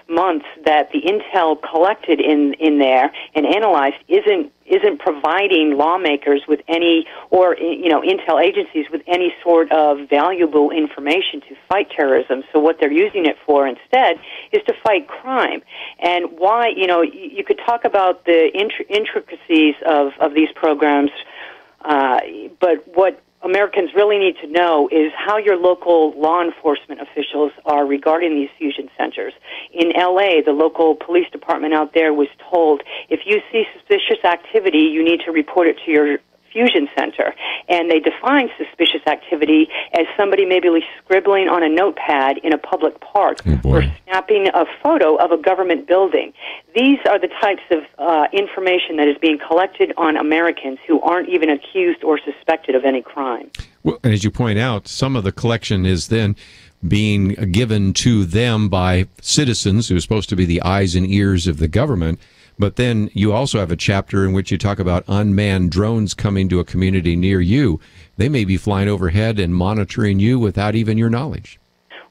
[SPEAKER 12] months that the intel collected in there and analyzed isn't providing lawmakers with any, or intel agencies with any sort of valuable information to fight terrorism. So what they're using it for instead is to fight crime. And why, you could talk about the intricacies of these programs, but what Americans really need to know is how your local law enforcement officials are regarding these fusion centers. In L.A., the local police department out there was told, if you see suspicious activity, you need to report it to your fusion center. And they define suspicious activity as somebody maybe scribbling on a notepad in a public park or snapping a photo of a government building. These are the types of information that is being collected on Americans who aren't even accused or suspected of any crime.
[SPEAKER 2] Well, and as you point out, some of the collection is then being given to them by citizens who are supposed to be the eyes and ears of the government. But then you also have a chapter in which you talk about unmanned drones coming to a community near you. They may be flying overhead and monitoring you without even your knowledge.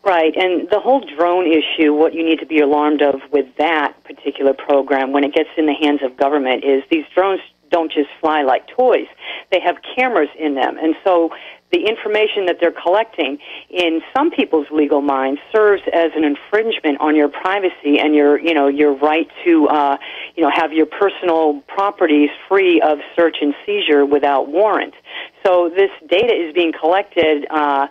[SPEAKER 12] Right, and the whole drone issue, what you need to be alarmed of with that particular program when it gets in the hands of government is these drones don't just fly like toys. They have cameras in them, and so the information that they're collecting in some people's legal minds serves as an infringement on your privacy and your right to have your personal properties free of search and seizure without warrant. So this data is being collected as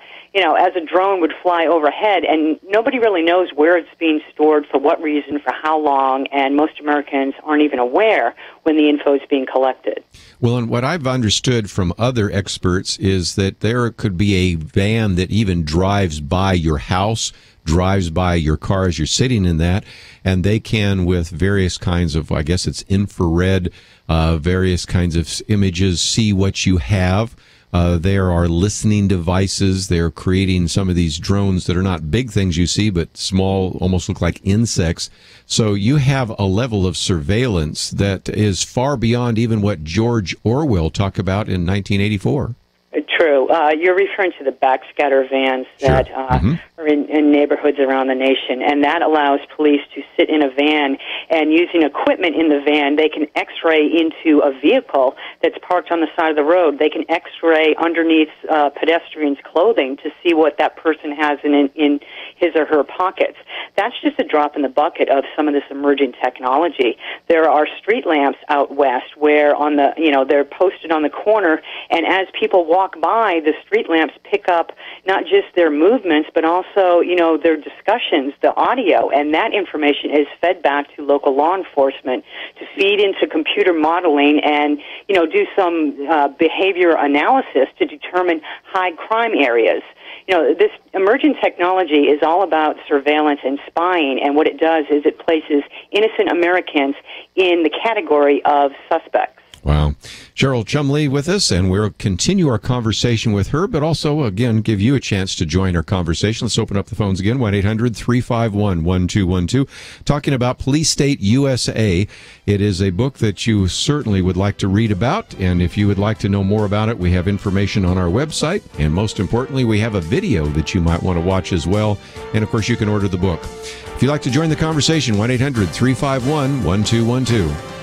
[SPEAKER 12] a drone would fly overhead, and nobody really knows where it's being stored, for what reason, for how long, and most Americans aren't even aware when the info is being collected.
[SPEAKER 2] Well, and what I've understood from other experts is that there could be a van that even drives by your house, drives by your car as you're sitting in that, and they can, with various kinds of, I guess it's infrared, various kinds of images, see what you have. There are listening devices. They're creating some of these drones that are not big things you see, but small, almost look like insects. So you have a level of surveillance that is far beyond even what George Orwell talked about in 1984.
[SPEAKER 12] True. You're referring to the backscatter vans that are in neighborhoods around the nation, and that allows police to sit in a van and using equipment in the van, they can X-ray into a vehicle that's parked on the side of the road. They can X-ray underneath pedestrians' clothing to see what that person has in his or her pockets. That's just a drop in the bucket of some of this emerging technology. There are street lamps out west where they're posted on the corner, and as people walk by by, the street lamps pick up not just their movements, but also, their discussions, the audio, and that information is fed back to local law enforcement to feed into computer modeling and, do some behavior analysis to determine high crime areas. This emerging technology is all about surveillance and spying, and what it does is it places innocent Americans in the category of suspects.
[SPEAKER 2] Wow. Cheryl Chumley with us, and we'll continue our conversation with her, but also, again, give you a chance to join our conversation. Let's open up the phones again, 1-800-351-1212, talking about Police State USA. It is a book that you certainly would like to read about, and if you would like to know more about it, we have information on our website, and most importantly, we have a video that you might want to watch as well, and of course, you can order the book. If you'd like to join the conversation, 1-800-351-1212.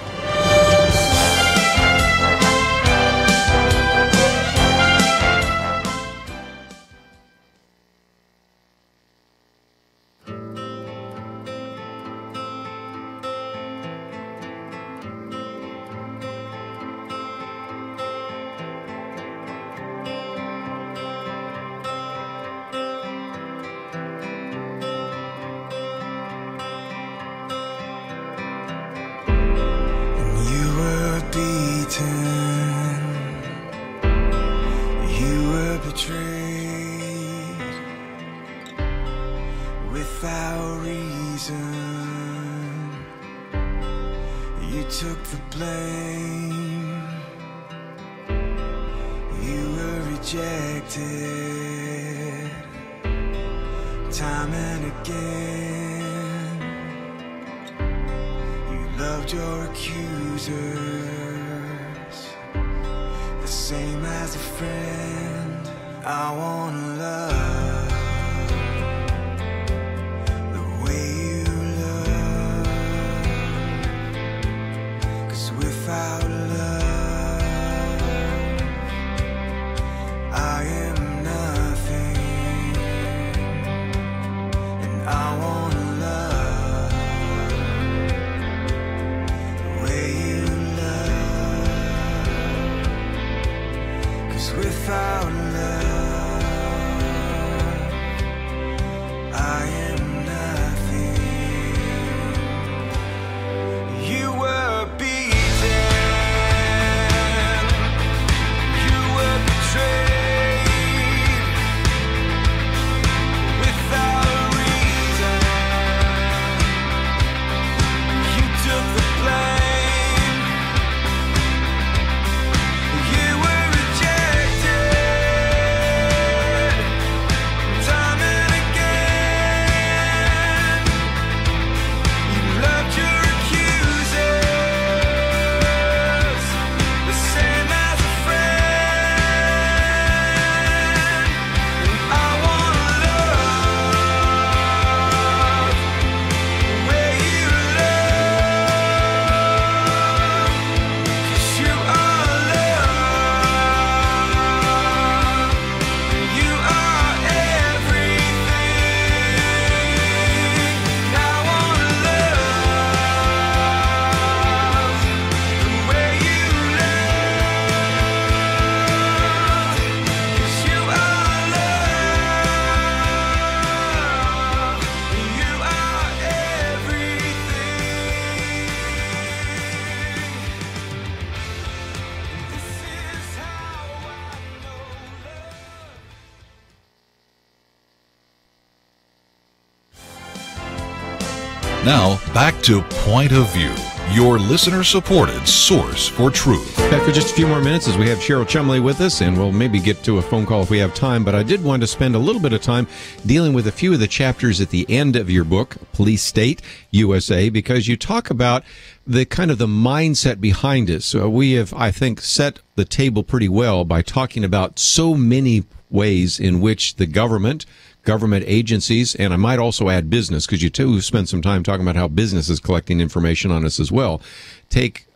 [SPEAKER 5] Now, back to Point of View, your listener-supported source for truth.
[SPEAKER 2] Back for just a few more minutes as we have Cheryl Chumley with us, and we'll maybe get to a phone call if we have time, but I did want to spend a little bit of time dealing with a few of the chapters at the end of your book, Police State USA, because you talk about the kind of the mindset behind it. So we have, I think, set the table pretty well by talking about so many ways in which the government agencies, and I might also add business, because you too spent some time talking about how business is collecting information on us as well, take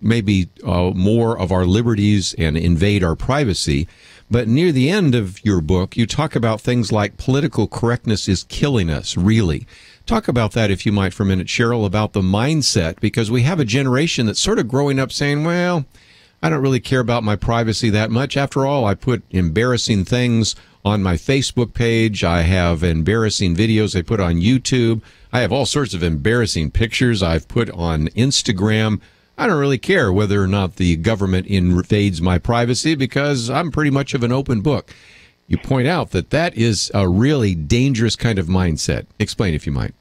[SPEAKER 2] maybe more of our liberties and invade our privacy. But near the end of your book, you talk about things like political correctness is killing us, really. Talk about that, if you might, for a minute, Cheryl, about the mindset, because we have a generation that's sort of growing up saying, well, I don't really care about my privacy that much. After all, I put embarrassing things on my Facebook page. I have embarrassing videos I put on YouTube. I have all sorts of embarrassing pictures I've put on Instagram. I don't really care whether or not the government invades my privacy because I'm pretty much of an open book. You point out that that is a really dangerous kind of mindset. Explain if you might.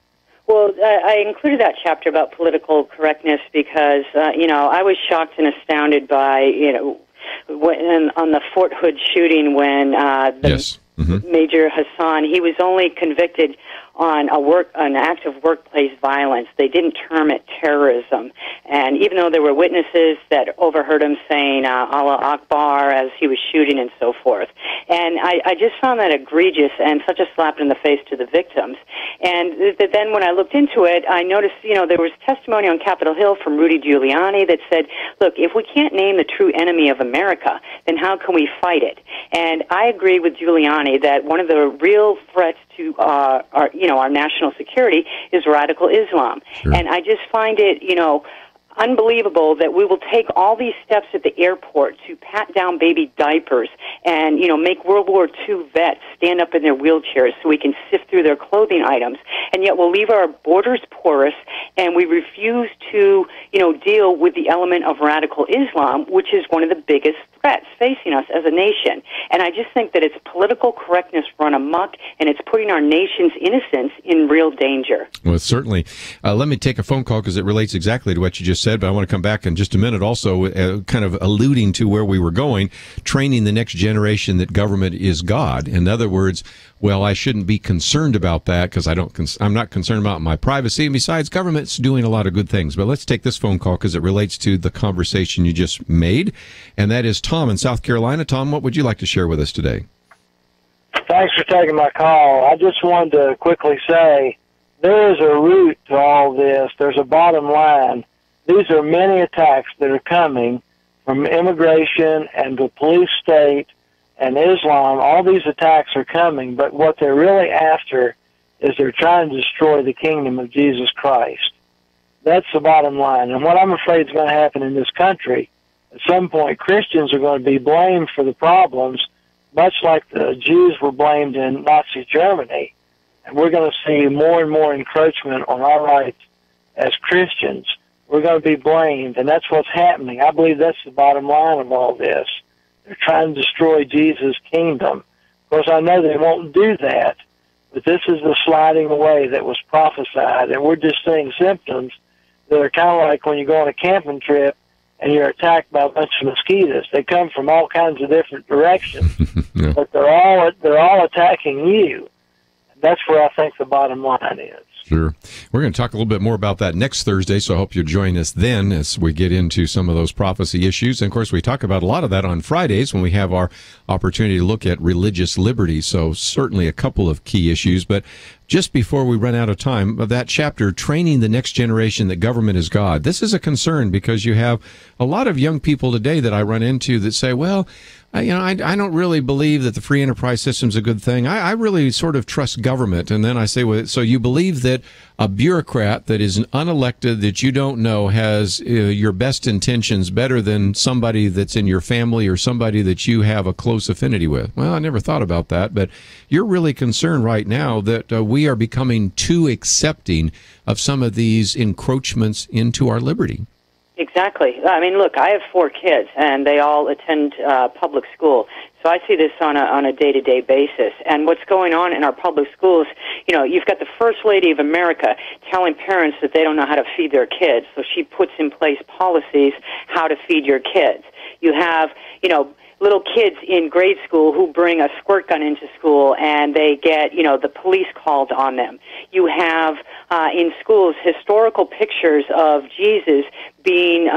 [SPEAKER 12] Well, I included that chapter about political correctness because, I was shocked and astounded by, on the Fort Hood shooting when Major Hassan, he was only convicted on an act of workplace violence. They didn't term it terrorism. And even though there were witnesses that overheard him saying Allah Akbar as he was shooting and so forth. And I just found that egregious and such a slap in the face to the victims. And then when I looked into it, I noticed, there was testimony on Capitol Hill from Rudy Giuliani that said, look, if we can't name the true enemy of America, then how can we fight it? And I agree with Giuliani that one of the real threats to our national security is radical Islam. Sure. And I just find it, unbelievable that we will take all these steps at the airport to pat down baby diapers and, make World War II vets stand up in their wheelchairs so we can sift through their clothing items. And yet we'll leave our borders porous and we refuse to, deal with the element of radical Islam, which is one of the biggest threats facing us as a nation. And I just think that it's political correctness run amok, and it's putting our nation's innocence in real danger.
[SPEAKER 2] Well, certainly. Let me take a phone call because it relates exactly to what you just said, but I want to come back in just a minute also, kind of alluding to where we were going, training the next generation that government is God. In other words, well, I shouldn't be concerned about that because I'm not concerned about my privacy. And besides, government's doing a lot of good things. But let's take this phone call because it relates to the conversation you just made. And that is Tom in South Carolina. Tom, what would you like to share with us today?
[SPEAKER 15] Thanks for taking my call. I just wanted to quickly say there is a root to all this. There's a bottom line. These are many attacks that are coming from immigration and the police state and Islam. All these attacks are coming, but what they're really after is they're trying to destroy the kingdom of Jesus Christ. That's the bottom line. And what I'm afraid is going to happen in this country, at some point Christians are going to be blamed for the problems, much like the Jews were blamed in Nazi Germany. And we're going to see more and more encroachment on our rights as Christians. We're going to be blamed, and that's what's happening. I believe that's the bottom line of all this. They're trying to destroy Jesus' kingdom. Of course, I know they won't do that, but this is the sliding away that was prophesied, and we're just seeing symptoms that are kind of like when you go on a camping trip and you're attacked by a bunch of mosquitoes. They come from all kinds of different directions, yeah. But they're all attacking you. And that's where I think the bottom line is.
[SPEAKER 2] Sure. We're going to talk a little bit more about that next Thursday, so I hope you'll join us then as we get into some of those prophecy issues. And, of course, we talk about a lot of that on Fridays when we have our opportunity to look at religious liberty, so certainly a couple of key issues. But just before we run out of time, that chapter, Training the Next Generation That Government is God, this is a concern because you have a lot of young people today that I run into that say, well, I don't really believe that the free enterprise system is a good thing. I really sort of trust government. And then I say, well, so you believe that a bureaucrat that is unelected that you don't know has your best intentions better than somebody that's in your family or somebody that you have a close affinity with? Well, I never thought about that, but you're really concerned right now that we are becoming too accepting of some of these encroachments into our liberty.
[SPEAKER 12] Exactly. I mean, look, I have 4 kids, and they all attend public school. So I see this on a day-to-day basis. And what's going on in our public schools, you've got the First Lady of America telling parents that they don't know how to feed their kids. So she puts in place policies how to feed your kids. You have, little kids in grade school who bring a squirt gun into school and they get, the police called on them. You have in schools historical pictures of Jesus being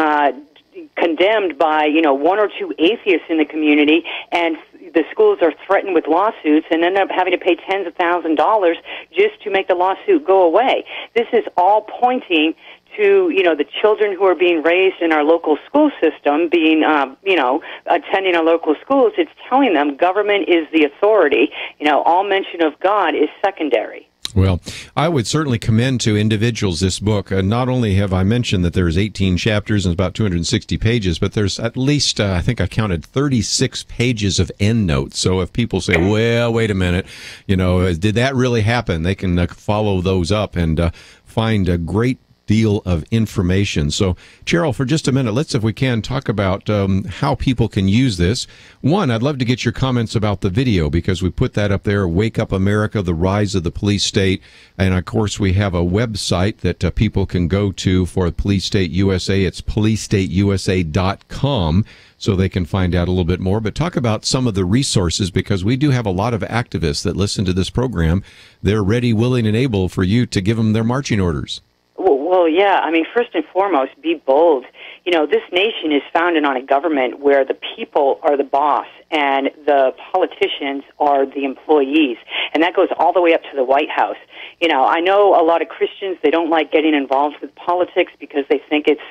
[SPEAKER 12] condemned by, 1 or 2 atheists in the community, and the schools are threatened with lawsuits and end up having to pay tens of thousands of dollars just to make the lawsuit go away. This is all pointing to, the children who are being raised in our local school system, being, attending our local schools. It's telling them government is the authority. All mention of God is secondary.
[SPEAKER 2] Well, I would certainly commend to individuals this book. Not only have I mentioned that there's 18 chapters and about 260 pages, but there's at least, I think I counted 36 pages of endnotes. So if people say, well, wait a minute, did that really happen? They can follow those up and find a great deal of information. So, Cheryl, for just a minute, let's, if we can, talk about how people can use this. One, I'd love to get your comments about the video, because we put that up there, Wake Up America, The Rise of the Police State. And, of course, we have a website that people can go to for Police State USA. It's policestateusa.com, so they can find out a little bit more. But talk about some of the resources, because we do have a lot of activists that listen to this program. They're ready, willing, and able for you to give them their marching orders.
[SPEAKER 12] Well, yeah. I mean, first and foremost, be bold. This nation is founded on a government where the people are the boss and the politicians are the employees. And that goes all the way up to the White House. I know a lot of Christians, they don't like getting involved with politics because they think it's,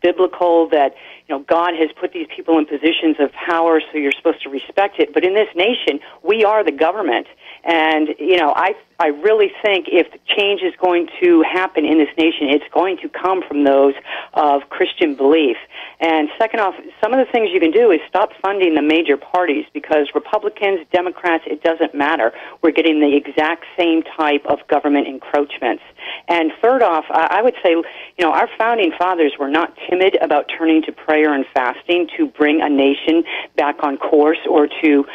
[SPEAKER 12] biblical that, God has put these people in positions of power, so you're supposed to respect it. But in this nation, we are the government. And, I really think if change is going to happen in this nation, it's going to come from those of Christian belief. And second off, some of the things you can do is stop funding the major parties, because Republicans, Democrats, it doesn't matter. We're getting the exact same type of government encroachments. And third off, I would say, our founding fathers were not timid about turning to prayer and fasting to bring a nation back on course or to,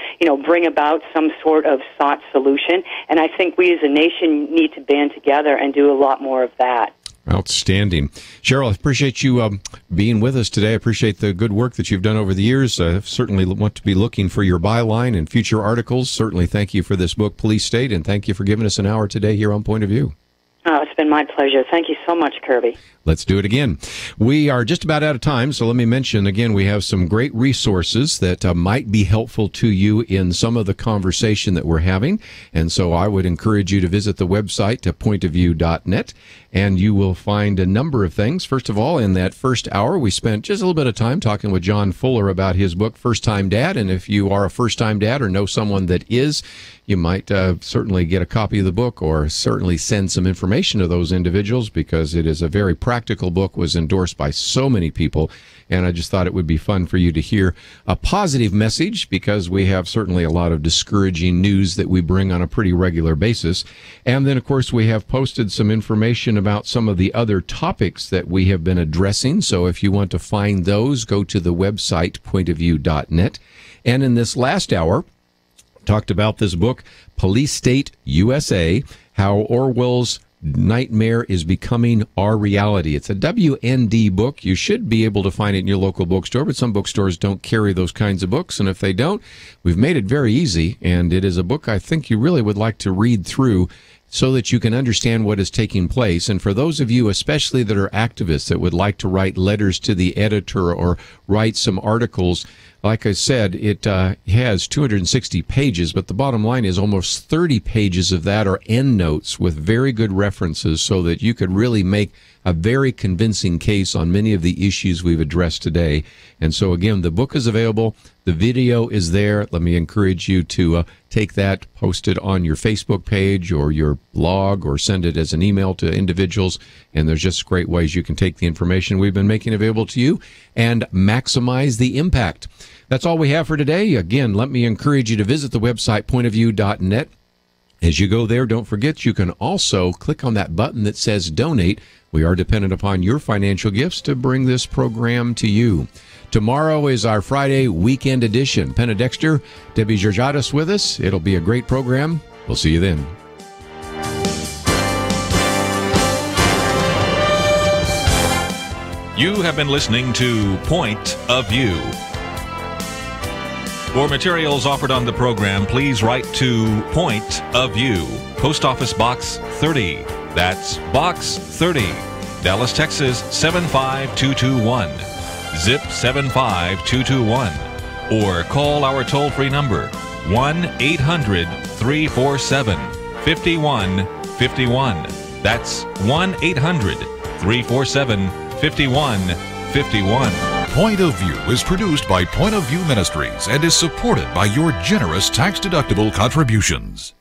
[SPEAKER 12] bring about some sort of sought solution. And I think we as a nation need to band together and do a lot more of that.
[SPEAKER 2] Outstanding. Cheryl, I appreciate you being with us today. I appreciate the good work that you've done over the years. I certainly want to be looking for your byline and future articles. Certainly thank you for this book, Police State, and thank you for giving us an hour today here on Point of View.
[SPEAKER 12] Oh, it's been my pleasure. Thank you so much, Kerby.
[SPEAKER 2] Let's do it again. We are just about out of time, so let me mention again, we have some great resources that might be helpful to you in some of the conversation that we're having. And so I would encourage you to visit the website, pointofview.net, and you will find a number of things. First of all, in that first hour, we spent just a little bit of time talking with John Fuller about his book, First Time Dad. And if you are a first-time dad or know someone that is, you might certainly get a copy of the book, or certainly send some information to those individuals, because it is a very practical book, was endorsed by so many people, and I just thought it would be fun for you to hear a positive message, because we have certainly a lot of discouraging news that we bring on a pretty regular basis. And then, of course, we have posted some information about some of the other topics that we have been addressing, so if you want to find those, go to the website, pointofview.net. And in this last hour, talked about this book, Police State USA, How Orwell's Nightmare is Becoming Our Reality. It's a WND book. You should be able to find it in your local bookstore, but some bookstores don't carry those kinds of books. And if they don't, we've made it very easy. And it is a book I think you really would like to read through, so that you can understand what is taking place. And for those of you especially that are activists that would like to write letters to the editor or write some articles, like I said, it has 260 pages, but the bottom line is almost 30 pages of that are endnotes with very good references, so that you could really make a very convincing case on many of the issues we've addressed today. And so, again, the book is available. The video is there. Let me encourage you to take that, post it on your Facebook page or your blog, or send it as an email to individuals. And there's just great ways you can take the information we've been making available to you and maximize the impact. That's all we have for today. Again, let me encourage you to visit the website, pointofview.net. As you go there, don't forget you can also click on that button that says Donate. We are dependent upon your financial gifts to bring this program to you. Tomorrow is our Friday weekend edition. Penna Dexter, Debbie Georgiadis with us. It'll be a great program. We'll see you then.
[SPEAKER 1] You have been listening to Point of View. For materials offered on the program, please write to Point of View, Post Office Box 30. That's Box 30, Dallas, Texas 75221. Zip 75221. Or call our toll-free number, 1-800-347-5151. That's 1-800-347-5151.
[SPEAKER 5] Point of View is produced by Point of View Ministries and is supported by your generous tax-deductible contributions.